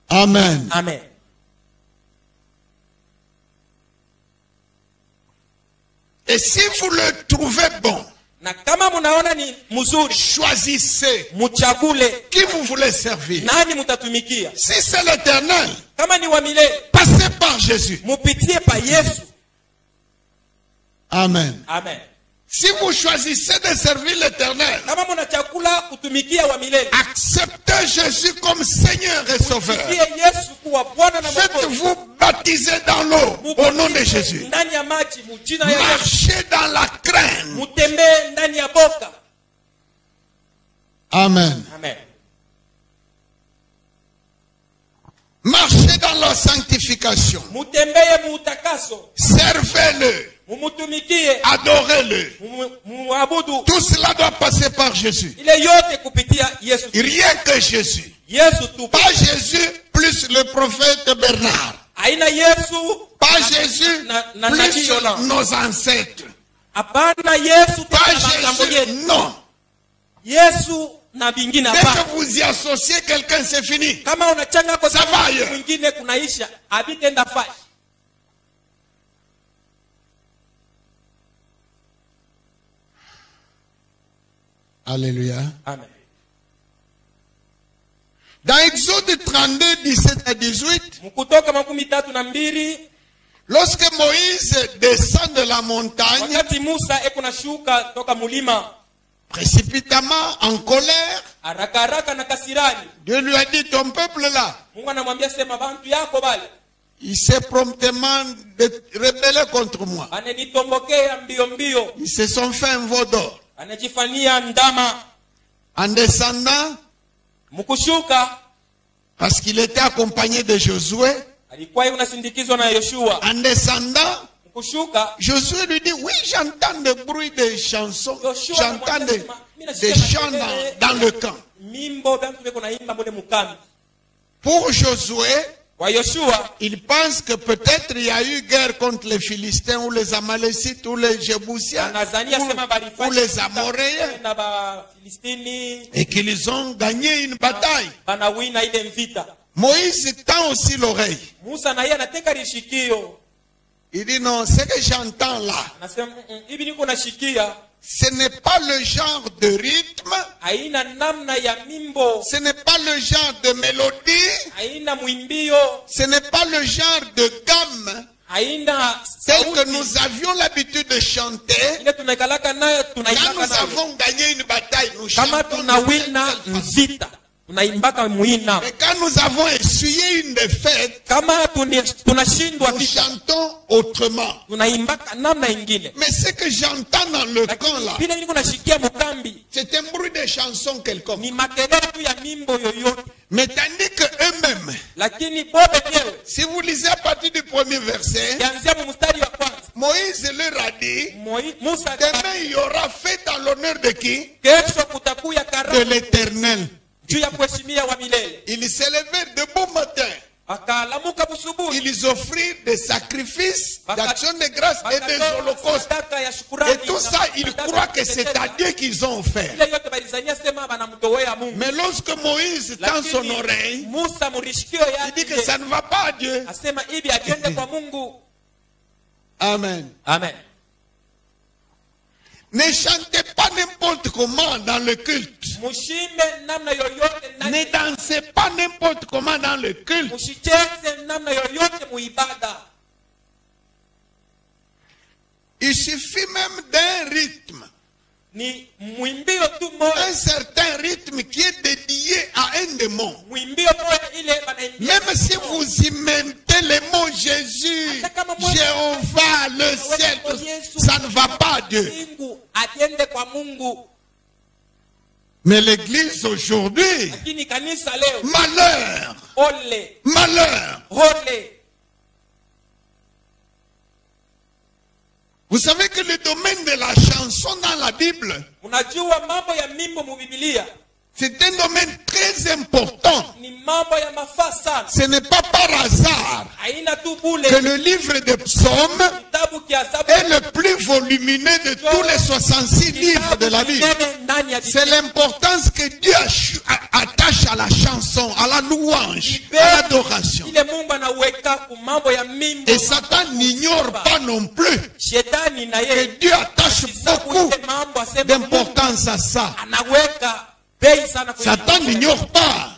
Amen. Amen. Et si vous le trouvez bon, Na kama munaona ni mzuri, choisissez muchagule qui vous voulez servir. nani mutatumikia. Si c'est l'Éternel, Kama ni wa milele, passez par Jésus. mupitie pa Yesu. Amen. Amen. Si vous choisissez de servir l'Éternel, Kama munachakula kutumikia wa milele, acceptez Jésus comme Seigneur et Sauveur. mpitie Yesu kuwa Bwana na Mwokozi. Faites-vous baptiser dans l'eau au nom de Jésus. Ndani ya maji mujina ya Yesu. Marchez dans la crainte. Mutembee ndani ya boka. Amen. Amen. Marchez dans la sanctification. Mutembee muutakaso. Servez-le. Mumutumikie. Adorez-le. Muabudu. Tout cela doit passer par Jésus. Ile yote kupitia Yesu. Rien que Jésus. Yesu tu. Pas Jésus plus le prophète Bernard. Haina Yesu. Pas Jésus na plus nabii Yona. nos ancêtres. Hapana Yesu Pas tena makambo Jésus, yetu. non. Yesu na vingine Dès hapana. que vous y associez quelqu'un, c'est fini. Kama unachanga kwa Ça va ailleurs. mwingine kunaisha, abitenda fashi. Alléluia. Amen. Dans Exode 32, 17 à 18, Mkutoka 32, lorsque Moïse descend de la montagne, wakati Musa eko na shuka toka mulima, précipitamment en colère, haraka haraka na kasirani, Dieu lui a dit, ton peuple là, Mungu anamwambia sema bantu yako bale il s'est promptement rebellé contre moi. ananitombokea mbio mbio, Ils se sont fait un veau d'or. anajifanyia ndama. En descendant, Mkushuka parce qu'il était accompagné de Josué, alikuwa unasindikizwa na Yoshua. en descendant, Mkushuka Josué lui dit, oui, j'entends le bruit des chansons, Joshua j'entends anamwambia des sema, chants dans le camp. mimbo bantu beko naimba mule mukambi. Pour Josué, Kwa Yoshua il pense que peut-être il y a eu guerre contre les Philistins ou les Amalécites ou les Jébusiens anazania sema ou balifanya les Amoréens na ba Filistini et qu'ils ont gagné une bataille. banawina ile mvita. Moïse tend aussi l'oreille. Musa na yeye anateka lishikio. Il dit non, ce que j'entends là, Anasema hivi niko nashikia ce n'est pas le genre de rythme haina namna ya mimbo, Ce n'est pas le genre de mélodie. haina mwimbio, Ce n'est pas le genre de gamme haina tel que sauti nous avions l'habitude de chanter. ile tunaikalaka nayo Quand tunaimbaka nous nayo. avons gagné une bataille, nous Kama chantons de tunawina telle façon. mvita tunaimbaka muina, Mais quand nous avons essuyé une défaite, kama tunashindwa nous vita chantons autrement. tunaimbaka namna ingine. Mais ce que j'entends dans le camp Lakini là, vile niko nashikia mukambi c'est un bruit de chansons quelconque. ni makelele tu ya mimbo yoyote, Mais tandis que eux-mêmes, lakini bo wenyewe si vous lisez à partir du premier verset, kianzia mu mstari wa kwanza Moïse leur a dit, Musa demain il y aura fête en l'honneur de qui? kesho kutakuya De karamu l'Éternel. juu ya kuheshimia wa milele. Ils s'élevèrent de bon matin. Akaalamuka busubuhi Ils offrirent des sacrifices d'action de grâce et des holocaustes. sadaka ya shukrani Et tout ça, ils croient que c'est à Dieu qu'ils ont offert. ile yote balizania sema banamtowea Mungu. Mais lorsque Moïse tend son Lakini oreille, Musa murishikio il dit que yake ça ne va pas à Dieu. asema hivi atende kwa Mungu. Amen. Amen. Ne chantez pas n'importe comment dans le culte. Mushimbe namna yoyote Ne ndani, dansez pas n'importe comment dans le culte. mushicheze namna yoyote muibada. Il suffit même d'un rythme. Ni mwimbio tu moja, Un certain rythme qui est dédié à un démon. mwimbio moja ile banaimbia. Même si vous y mettez les mots Jésus, Jéhovah, le ciel, ça ne va pas à Dieu. Mungu atende kwa Mungu. Mais l'église aujourd'hui, Lakini kanisa leo malheur, ole malheur. ole. Vous savez que le domaine de la chanson dans la Bible, Unajua mambo ya mimbo mu Biblia c'est un domaine très important. ni mambo ya mafaa sana, Ce n'est pas par hasard haina tu que bule. le livre des psaumes Kitabu kia Sabu est le plus volumineux de tous les 66 livres de la Bible. ndani ya C'est Biblia. l'importance que Dieu attache à la chanson, à la louange, à l'adoration. Ile Mungu anaweka ku mambo ya mimbo. Et Satan n'ignore pas non plus Shetani na que yeye Dieu attache beaucoup ile mambo asema Mungu d'importance à ça. anaweka bei sana kwa Satan n'ignore pas.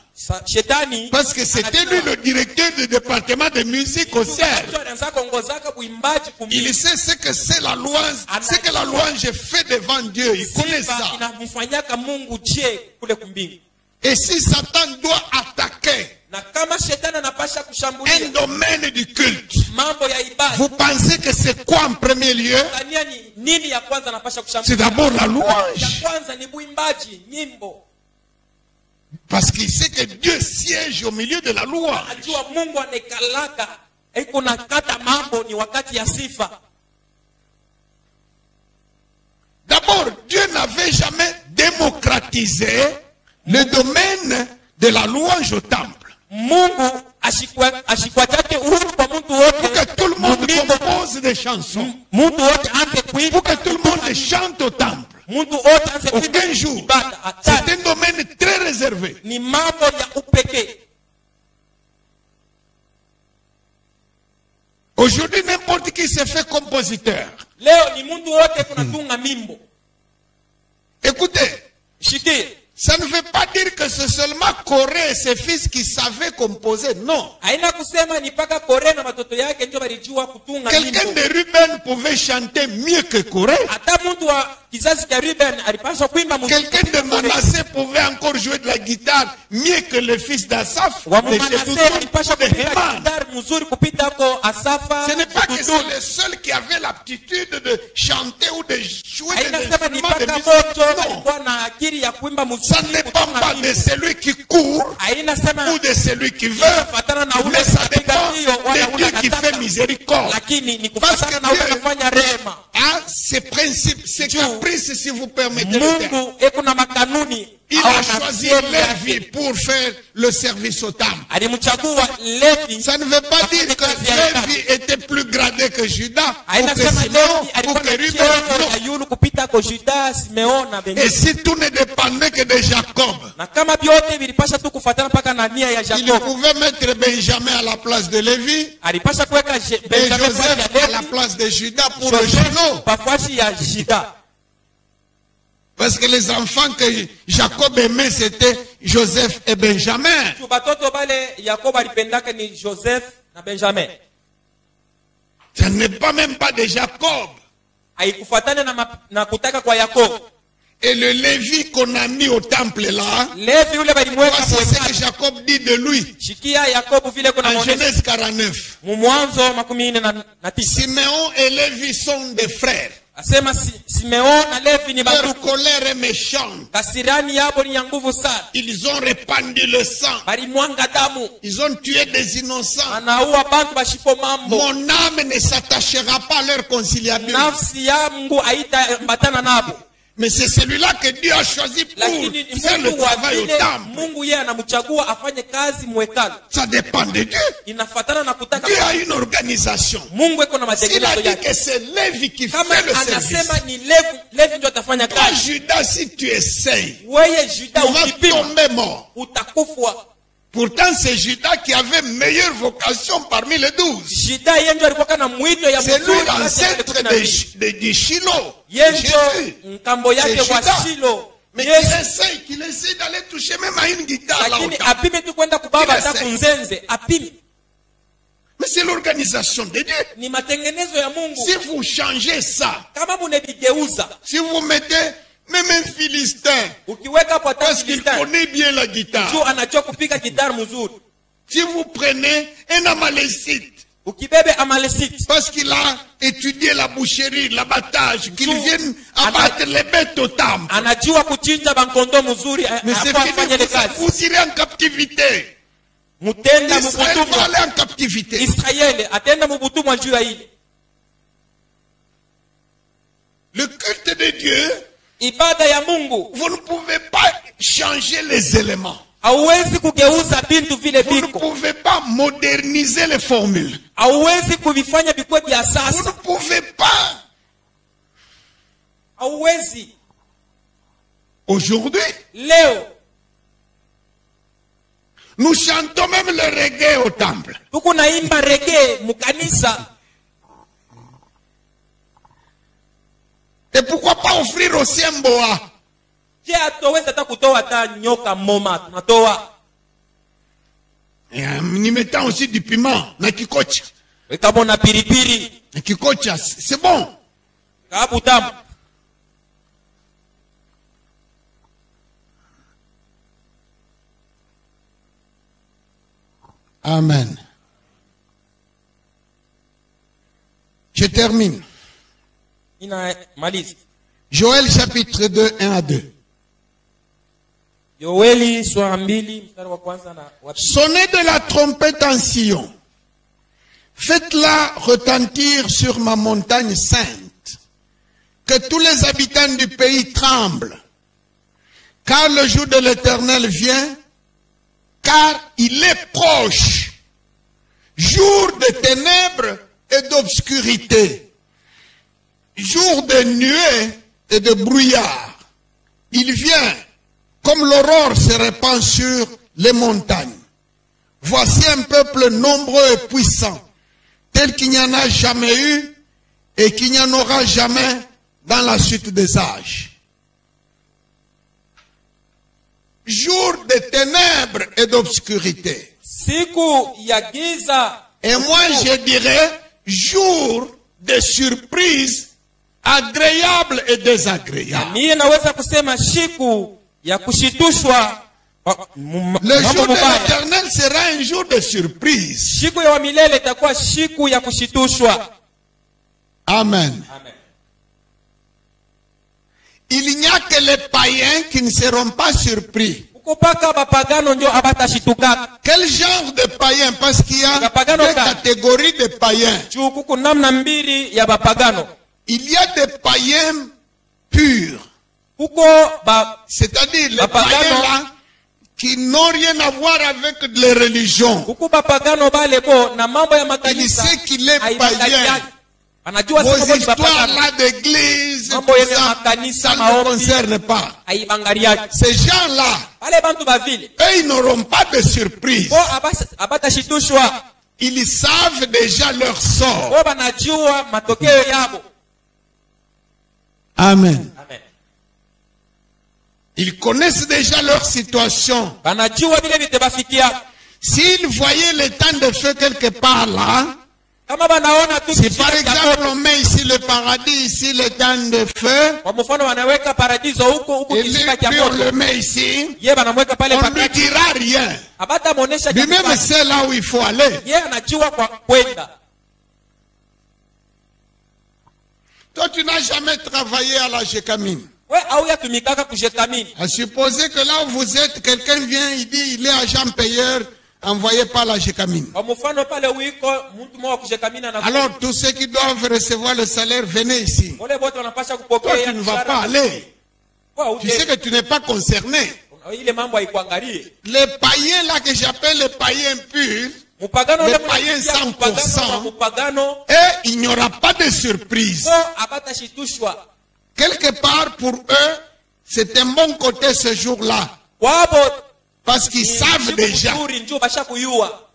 Shetani Parce que c'était lui le directeur du département de musique au ciel. anaanza kuongozaka kuimbaji Il sait ce que c'est la louange, ce que la louange fait devant Dieu. Il connaît ça. inamfanyaka Mungu je kule kumbingu. Et si Satan doit attaquer Na kama shetani anapasha un kushambulia domaine du culte, mambo ya ibada, vous pensez que c'est quoi en premier lieu? Tania ni nini ya kwanza anapasha C'est kushambulia? d'abord la Ya louange. kwanza ni uimbaji, nyimbo. Parce qu'il sait que Dieu siège au milieu de la louange. Ajua Mungu anekalaka eko na kata mambo ni wakati ya sifa. D'abord, Dieu n'avait jamais démocratisé le domaine de la louange au temple. Mungu ashikwa chake uhuru kwa mtu wote. Pour que tout le monde Mumimbo, compose des chansons. mtu wote anze kuimba. Pour que tout le monde chante au temple. Mtu wote anze kuimba Aucun jour. ibada. C'est Hatari. un domaine très réservé. Ni mambo ya upekee. Aujourd'hui, n'importe qui se fait compositeur. Leo ni mtu wote kunatunga mimbo. Écoutez, Shikie. ça ne veut pas dire que c'est seulement Corée et ses fils qui savaient composer. Non. Haina kusema ni paka Kore na watoto yake ndio walijua kutunga Quelqu'un mimbo. de Ruben pouvait chanter mieux que Corée. Hata mtu wa kizazi cha Ruben alipaswa kuimba muziki. Quelqu'un de Manassé pouvait encore jouer de la guitare mieux que le fils d'Asaph. Wa de Manase Jeduthun, alipaswa de kupiga Heman. gitari mzuri kupita ko Asafa. Ce n'est pas que Jeduthun. c'est le seul qui avait l'aptitude de chanter ou de jouer des Haina sema ni instruments de paka musique. moto Non. alikuwa na akili ya kuimba muziki. Ça ne dépend kutunga pas mimbo. de celui qui court Haina sema ou de celui qui veut, kufatana na ule mais ça anapiga hiyo dépend wala de ule Dieu qui anataka. fait miséricorde. Lakini ni Parce kufatana que na ule Dieu anafanya rehema. a ses principes, ses caprices, si vous permettez le terme. Mungu eko na makanuni. Il Au a na choisi sehemu Lévi yake. pour faire le service au temple. Alimchagua Levi. Ça ne veut pas dire que Lévi était plus gradé que Judas, ou Haina que sema Simeon, Levi ou alikuwa que na Ruben. cheo Non. ya yulu kupita kwa Juda, Simeon na Et Benjamin. si tout ne dépendait que de Jacob, Na kama vyote vilipasha tu kufuatana mpaka na nia ya il Jacob. pouvait mettre Benjamin à la place de Lévi Alipasha kuweka et Benjamin Joseph à kwa la Levi, place de Judas pour le Joseph genou. pafuashi ya Juda. Parce que les enfants que Jacob aimait, c'était Joseph et Benjamin. batoto bale Yakobo alipendaka ni Joseph na Benjamin. Ce n'est pas même pas de Jacob. Haikufuatana na kutaka kwa Yakobo. Et le Lévi qu'on a mis au temple là, Levi ule balimweka c'est ce que Jacob dit de lui. Shikia Yakobo vile kuna En Genèse 49. Mwanzo 49. Siméon et Lévi sont des frères. Asema Simeon na Levi ni Leur bandugu. colère est méchante. Kasirani yabo ni ya nguvu sana. Ils ont répandu le sang. Balimwanga damu. Ils ont tué des innocents. Anaua bantu bashipo mambo. Mon âme ne s'attachera pas à leur conciliabilité. Nafsi yangu haitaambatana nabo. Mais c'est celui-là que Dieu a choisi pour faire le travail au temple. Mungu yeye anamchagua afanye kazi mwekalo. Ça dépend de Dieu. Inafatana na kutaka. Dieu a une organisation. Mungu eko na S'il a matengenezo dit yake. que c'est Lévi qui Kama fait le service. anasema ni Levi ndio atafanya Toi, kazi. Judas, si tu essayes, Wewe Juda tu vas ukipima tomber mort. utakufwa. Pourtant, c'est Judas qui avait meilleure vocation parmi les 12. Juda yeye ndio alikuwa na mwito ya C'est lui mzuri l'ancêtre de Shiloh. yeye Jésus. ndio mkambo yake C'est wa Judas. Shilo. Mais Yesu qu'il essaie d'aller toucher même à une guitare là au lakini temple. apime tu kwenda kubaba Kila hata siku. kunzenze apime. Mais c'est l'organisation de Dieu. Ni matengenezo ya Mungu. Si vous changez ça, Kama munebigeuza si vous mettez même un Philistin, ukiweka hapo hata parce qu'il connaît bien la guitare, tu anajua kupiga gitar mzuri. si vous prenez un Amalécite, Ukibebe Amalekite parce qu'il a étudié la boucherie, l'abattage, qu'il vienne abattre les bêtes au temple. anajua kuchinja bankondo mzuri Mais c'est afanye ile fini, kazi. vous irez en captivité. Mutenda Israël va mubutumwa. aller en captivité. Israeli atenda mubutumwa juu ya ile. Le culte de Dieu, Ibada ya Mungu vous ne pouvez pas changer les éléments. hauwezi kugeuza bintu vile Vous ne biko. pouvez pas moderniser les formules. Hauwezi kuvifanya bikuwe vya Vous ne sasa. pouvez pas. Hauwezi. Aujourd'hui, Leo nous chantons même le reggae au temple. tuko naimba reggae mukanisa. Et pourquoi pas offrir aussi un boa? Je atoweza hata kutoa hata nyoka moma tunatoa. Et en y mettant aussi du piment, na kikocha. Kama na piripiri, Na kikocha, c'est bon. kabu tamu. Amen. Je termine. Ina malizi. Joël chapitre 2, 1 à 2. Yoeli sura 2 mstari wa kwanza na wa pili. Sonnez de la trompette en Sion. Faites-la retentir sur ma montagne sainte. Que tous les habitants du pays tremblent. Car le jour de l'Éternel vient, car il est proche. Jour de ténèbres et d'obscurité. Jour de nuées et de brouillard. Il vient comme l'aurore se répand sur les montagnes. Voici un peuple nombreux et puissant, tel qu'il n'y en a jamais eu et qu'il n'y en aura jamais dans la suite des âges. Jour de ténèbres et d'obscurité. Siku ya giza. Et moi je dirais jour de surprise agréable et désagréable. Mie naweza kusema siku ya kushitushwa. Le jour de l'Éternel sera un jour de surprise. Siku ya milele itakuwa siku ya kushitushwa. Amen. Amen. Il n'y a que les païens qui ne seront pas surpris. Ukupaka bapagano ndio abatashituka. Quel genre de païens? Parce qu'il y a Bapagano deux ka. catégories de païens. Kuko namna mbili ya bapagano. Il y a des païens purs. Kuko ba C'est-à-dire les Bapagano. païens là qui n'ont rien à voir avec les religions. kuko bapagano bale bo na mambo ya Il makanisa. sait qu'il est Haibangalia. païen. Anajua Vos sasa ni histoires bapagano. là d'église, Mambo tout yenye ça, makanisa ça ne maombi. concerne pas. Haibangalia. Ces gens-là, Bale bantu bavile. eux, ils n'auront pas de surprise. Bo abatashitushwa. Ils savent déjà leur sort. Bo banajua matokeo yabo. Amen. Amen. Ils connaissent déjà leur situation. banajua vile vitabafikia. S'ils voyaient le temps de feu quelque part là, Kama banaona tu si par exemple on met ici le paradis, ici le temps de feu, kwa mfano wanaweka paradiso huko et kisima cha lui on moto, le met ici, yeye banamweka pale on ne lui pakati, dira rien. abata muonesha Lui-même kitu, c'est là où il faut aller. yeye anajua kwa kwenda. Toi tu n'as jamais travaillé à la Gécamine. We au yatumikaka kujekamini. À supposer que là où vous êtes, quelqu'un vient, il dit il est agent payeur envoyé par la Gécamine. Kwa mfano pale wiko mtu mmoja kujekamina na Alors tous ceux qui doivent recevoir le salaire, venez ici. wale wote wanapasha Toi kupokea. tu ne vas pas aller. Kwa Tu sais que tu n'es pas concerné. ile mambo haikuangalie. Les païens là que j'appelle les païens purs, Mupagano Les ule païens mnapitia 100%. mupagano et il n'y aura pas de surprise. ko abata shitushwa. Quelque part pour eux, c'est un bon côté ce jour-là. Kwabo Parce qu'ils savent déjà. nzuri njoo basha kuyua.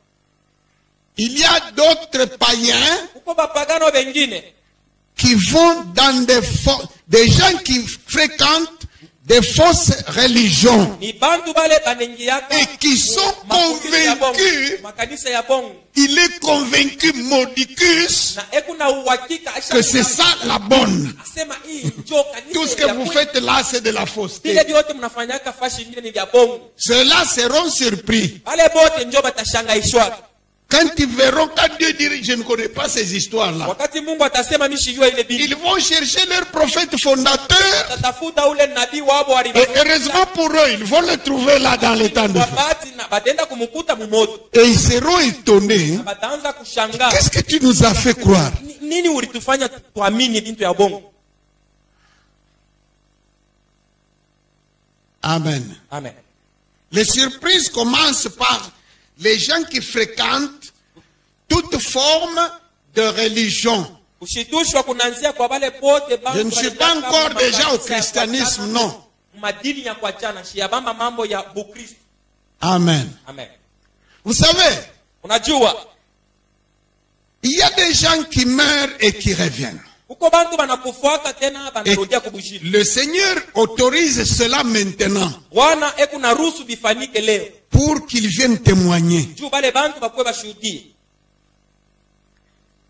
Il y a d'autres païens Uko bapagano bengine qui vont dans des gens qui fréquentent des fausses religions ni bantu bale banengiaka et qui sont convaincus, makanisa ya bongo il est convaincu Modicus na ekuna uhakika que c'est ça la bonne. asema hii njoo Tout ce kanisa que vous faites là, c'est de la vile fausseté. vyote mnafanyaka fashi nyingine ni vya bongo. Ceux-là seront surpris. Wale bote njoo batashangaishwa Quand ils verront, quand Dieu dit, je ne connais pas ces histoires-là, wakati Mungu atasema mishijua ile ils binti, vont chercher leur prophète fondateur. tatafuta ule nabii wabo Et heureusement pour eux, ils vont le trouver là dans les temps de feu. wabati na batenda kumukuta mumoto, Et ils seront étonnés. bataanza kushangaa Qu'est-ce que tu nous as fait croire? nini ulitufanya tuamini bintu ya bongo. Amen. Amen. Les surprises commencent par les gens qui fréquentent toute forme de religion. Kushitushwa kunaanzia kwa wale bote bantu Je ne suis pas walitaka encore déjà au makanisa ya christianisme, kuachana, non. madini ya kuachana shiyabamba mambo ya Bukristo. Amen. Amen. Vous savez, Unajua il y a des gens qui meurent et qui reviennent. uko bantu banakufuaka tena Et banarudia kubushiri. le Seigneur autorise cela maintenant Bwana ekuna ruhusu bifanyike leo pour qu'ils viennent témoigner. juu bale bantu bakuwe bashuhudie.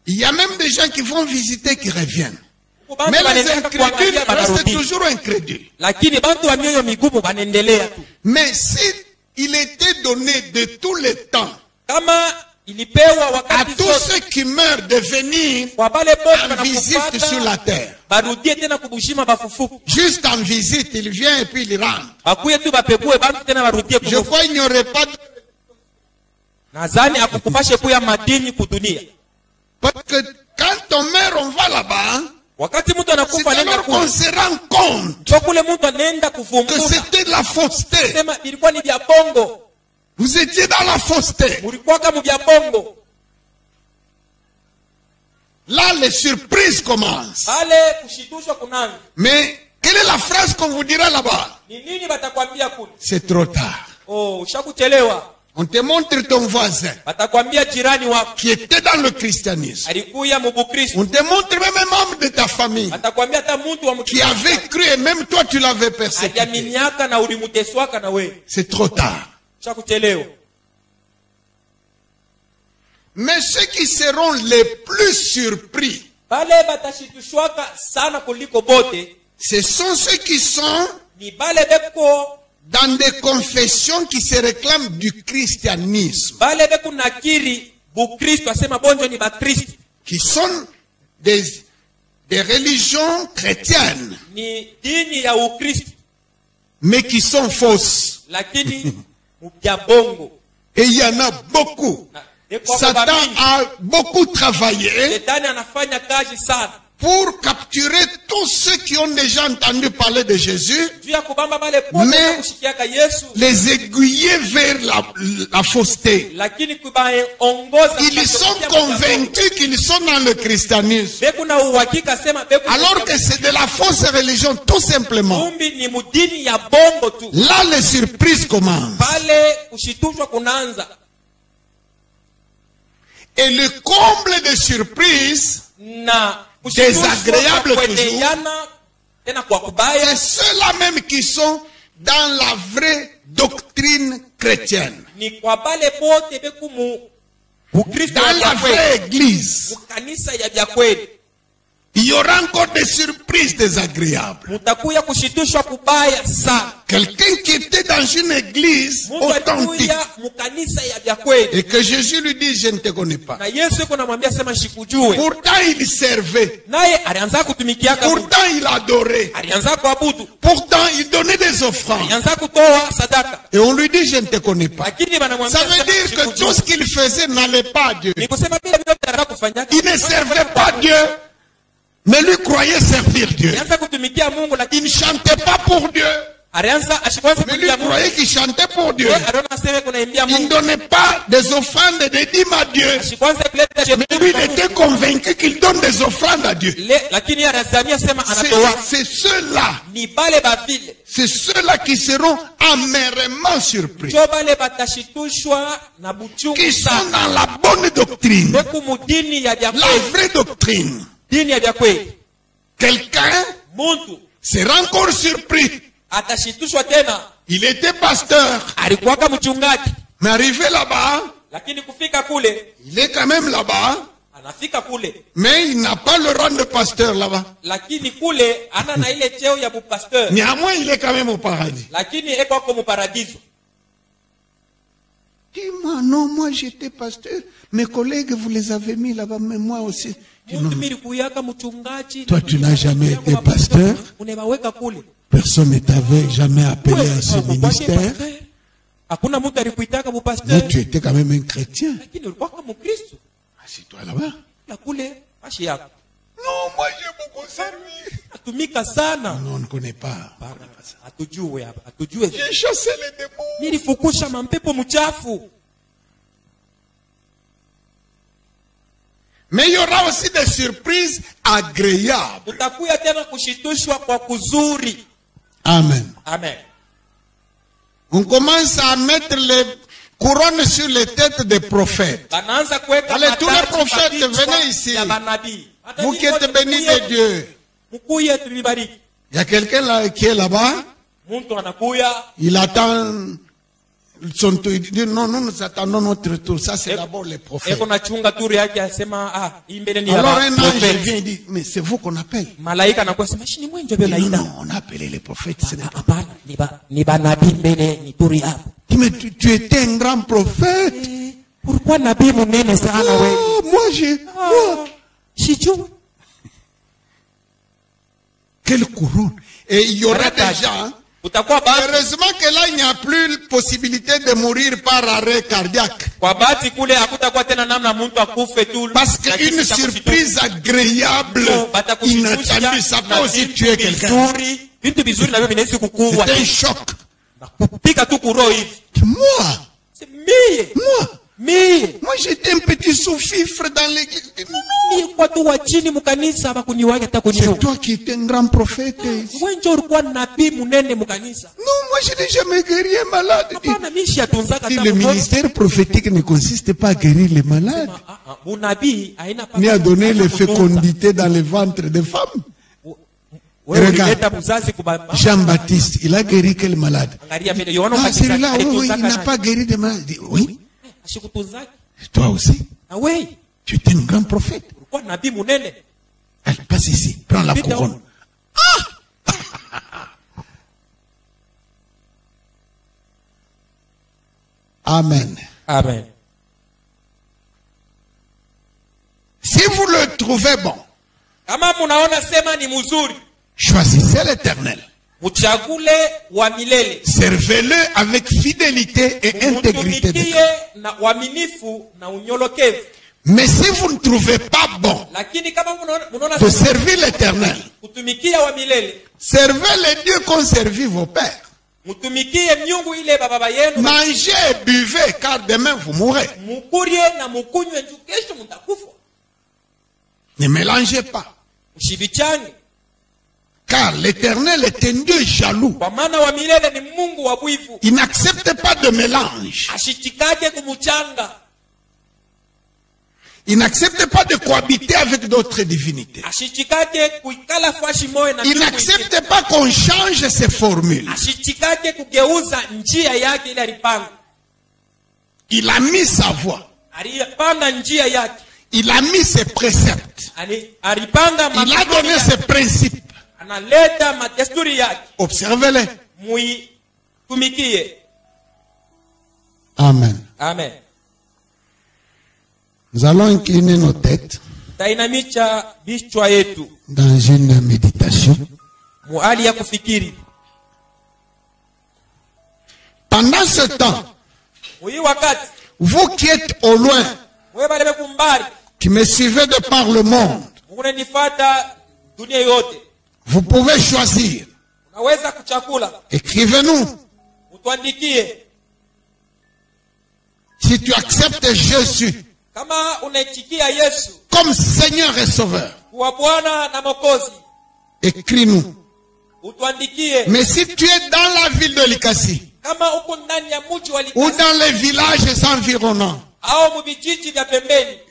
Il y a même des gens qui vont visiter qui reviennent. Uko bantu Mais les banaendelea incrédules kuangalia restent banarudi. toujours incrédules. Lakini bantu wa mioyo migumu banaendelea tu. Mais si il était donné de tous les temps Kama ilipewa à wakati tous zote ceux qui meurent de venir kwa bale bote en visite sur la banakufuata terre. barudie tena kubushima bafufuku. Juste en visite, il vient et puis il rentre. Bakuye tu bapekue bantu tena barudie Je kubufu. crois qu'il n'y aurait pas de... Nadhani akukupashe kuya madini kudunia. Parce que quand on meurt, on va là-bas. Wakati mtu C'est anakufa nenda alors qu'on kule. se rend compte Kwa kule mtu anaenda que kuvumbua. c'était de la fausseté. Sema ilikuwa ni vya bongo. Vous étiez dans la fausseté. Mulikuwa kama vya bongo. Là, les surprises commencent. Pale kushitushwa kunani. Mais quelle est la phrase qu'on vous dira là-bas? Ni nini batakwambia kule? C'est trop tard. Oh, ushakuchelewa. On te montre ton voisin Batakwambia jirani wako qui était dans le christianisme. alikuya mu Bukristo. On te montre même un membre de ta famille Batakwambia hata mtu wa qui avait cru et même toi tu l'avais persécuté. ajaminiaka na ulimuteswaka na wewe. C'est trop tard. Ushakuchelewa. Mais ceux qui seront les plus surpris, Bale batashitushwaka sana kuliko bote ce sont ceux qui sont ni bale beko dans des confessions qui se réclament du christianisme, bale beku nakiri Bukristo asema bonjo ni Bakristo. qui sont des religions chrétiennes, Ni dini ya Ukristo mais qui sont fausses. lakini mubya bongo. Et il y en a beaucoup. Na- eko Satan bamingi. a beaucoup travaillé Shetani anafanya kazi sana pour capturer tous ceux qui ont déjà entendu parler de Jésus, juu ya kubamba bale pote Mais- na kushikiaka Yesu, les aiguiller vers la fausseté. lakini kubaongoza Ils sont convaincus qu'ils sont dans le christianisme, beku na uhakika sema beku alors que c'est de la fausse religion, tout simplement. kumbi ni mudini ya bongo tu. Là, les surprises commencent. Pale kushitushwa kunaanza. Et le comble de surprises, Na Désagréable kushitushwa kwa kuendeana tena kwa kubaya c'est ceux-là même qui sont dans la vraie doctrine chrétienne. Ni kwa bale bote beku mu Ukristo Dans la vraie église, mukanisa ya bya kweli. il y aura encore des surprises désagréables. Mutakuya kushitushwa kubaya sana. Quelqu'un qui était dans une église authentique mukanisa ya bya kweli. et que Jésus lui dit, je ne te connais pas. Na Yesu yuko namwambia sema shikujue. Pourtant il servait. Naye alianza kutumikiaka. Pourtant il adorait. Alianza kuabudu. Pourtant il donnait des offrandes. Alianza kutoa sadaka. Et on lui dit, je ne te connais pas. Lakini banamwambia Ça veut dire que tout ce qu'il faisait n'allait pas à Dieu. ni kusema bila bila tataka kufanya. Il ne servait pas Dieu, mais lui croyait servir Dieu. Alianza kutumikia Mungu lakini Il ne chantait pas pour Dieu, alianza ashikwanza mais lui kutumikia Mungu. croyait qu'il chantait pour Dieu. Aliona sema kunaimbia Il ne Mungu. donnait pas des offrandes des dîmes à Dieu, Ashikwanza kuleta mais lui il était convaincu qu'il donne des offrandes à Dieu. lakini anazamia sema anatoa. C'est ceux-là, Ni bale bavile. c'est ceux-là qui seront amèrement surpris, Jo bale batashitushwa na buchungu qui sont sana. dans la bonne doctrine, Beku mudini ya bya la kweli. vraie doctrine. Dini ya bya kweli. Quelqu'un Muntu sera encore surpris. atashitushwa tena. Il était pasteur, Alikuwaka mchungaji. mais arrivé là-bas, Lakini kufika kule, il est quand même là-bas, anafika kule. mais il n'a pas le rang de pasteur là-bas. Lakini kule, ana na ile cheo ya bupasteur. Néanmoins, il est quand même au paradis. Lakini eko kwa muparadiso. Dis-moi, non, moi j'étais pasteur. Mes collègues, vous les avez mis là-bas, mais moi aussi. Dis, non, Muntu milikuyaka mchungaji. toi, tu n'as jamais été pasteur. Unebaweka kule. Personne ne t'avait jamais appelé à ce ministère. Hakuna mtu alikuitaka Mais bupasteur. tu étais quand même un chrétien. Lakini ulikuwa kama Mkristo. Assis-toi là-bas. La kule, ashi yako. Non, moi j'ai beaucoup servi. Atumika sana. Non, on ne connaît pas. Atujue hapa, atujue. J'ai chassé les démons. Nilifukusha mampepo mchafu. Mais il y aura aussi des surprises agréables. Utakuya tena kushitushwa kwa kuzuri. Amen. Amen. On commence à mettre les couronnes sur les têtes des prophètes. Banaanza kuweka Allez, tous les mataji prophètes, kwa vichwa venez ici. ya manabii. Hata Vous nyinyi qui êtes wote bénis mkuye- de Dieu. mkuye tulibariki. Il y a quelqu'un là qui est là-bas. Mtu anakuya Il attend son tour. Il dit non, nous attendons notre tour. Ça, c'est d'abord les prophètes. eko nachunga turi yake asema hii mbele ni ya Alors un ange profeti. vient et dit, mais c'est vous qu'on appelle. Malaika anakuwa sema shini mwenjo vile Non, naida. non, on a appelé les prophètes. Ce n'est pas. Hapana, ni banabii mbele ni turi hapo. Il dit, mais tu étais un grand prophète. Ulikuwa nabii munene sana wewe. Oh, moi, moi. Sijui. Quelle couronne. Et il y aura des gens. Utakuwa basi Heureusement que là, il n'y a plus possibilité de mourir par arrêt cardiaque. kwa bahati kule hakutakuwa tena namna mtu akufe tu. Parce qu'une surprise agréable, inattendue, ça peut aussi tuer quelqu'un. Vitu vizuri na vyo vinaweza kukuua. C'est un choc. Kupika tu kuroho hivi. Moi, C'est mie. Mie. moi j'étais un petit sous-fifre dans l'église. Non, non. Mie kwa tu wa chini mkanisa bakuniwanya hata C'est kuniua. toi qui étais un grand prophète. Wewe ndio ulikuwa nabii munene mkanisa. Non, moi je n'ai jamais guéri un malade. Hapana mimi shatunzaka Si hata le mgonjwa. ministère prophétique ne consiste pas à guérir les malades, Unabii haina ni à donner les fécondités dans les ventres des femmes. Wewe Regarde. ulileta mzazi kubaba. Jean-Baptiste, il a guéri quel malade? Angalia mbele Yohana Ah, kabisa celui-là, oui, oui, il alitunzaka n'a pas guéri de malade. Il dit, oui, ashikutunzaka. toi aussi, Na wewe tu étais un grand prophète. ulikuwa nabii munene. Allez, passe ici, prends la couronne. Amen. Amen. Si vous le trouvez bon, Kama munaona sema ni mzuri, choisissez l'Éternel. mchagule wa milele. Servez-le avec fidélité et intégrité de Mtumikie cœur. na uaminifu na unyolokevu. Mais si vous ne trouvez pas bon Lakini kama munaona de servir l'Éternel, kutumikia wa milele, servez les dieux qu'ont servi vos pères. mtumikie miungu ile baba yenu. Mangez et buvez, car demain vous mourrez. Mukurie na mukunywe juu kesho mtakufa. Ne mélangez pas. Msibichange. Car l'Éternel est un Dieu jaloux. Kwa maana wa milele ni Mungu wa bwivu. Il n'accepte pas de mélange. Ashitikake kumuchanga. Il n'accepte pas de cohabiter avec d'autres divinités. Ashichikake kuikala fashi moyo na Il n'accepte pas qu'on change ses formules. Ashichikake kugeuza njia yake ile alipanga. Il a mis sa voix. Alipanga njia yake. Il a mis ses préceptes. Alipanga il a donné ses principes. Analeta madesturi yake. Observez-les. Muitumikie. Amen. Amen. Nous allons incliner nos têtes tainamisha vichwa yetu dans une méditation. Muhali ya kufikiri. Pendant ce temps, vous qui êtes au loin, qui me suivez de par le monde, vous pouvez choisir. Écrivez-nous. Si tu acceptes Jésus comme Seigneur et Sauveur, écris-nous. Mais si tu es dans la ville de Likasi, ou dans les villages environnants,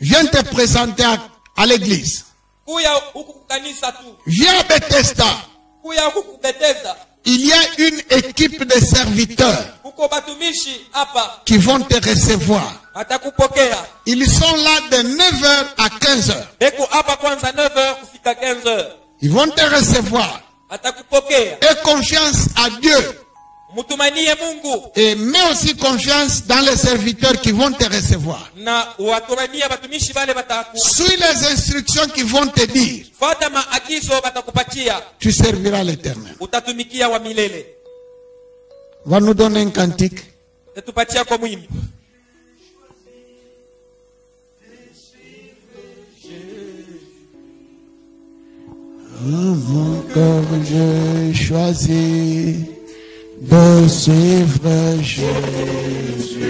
viens te présenter à l'église. Viens à Bethesda. Il y a une équipe de serviteurs qui vont te recevoir. Ils sont là de 9h à 15h. Ils vont te recevoir. Et confiance à Dieu. Et mets aussi confiance dans les serviteurs qui vont te recevoir. Suis les instructions qui vont te dire. Tu serviras l'Éternel. Va nous donner un cantique. Mon cœur, j'ai choisi de suivre Jésus.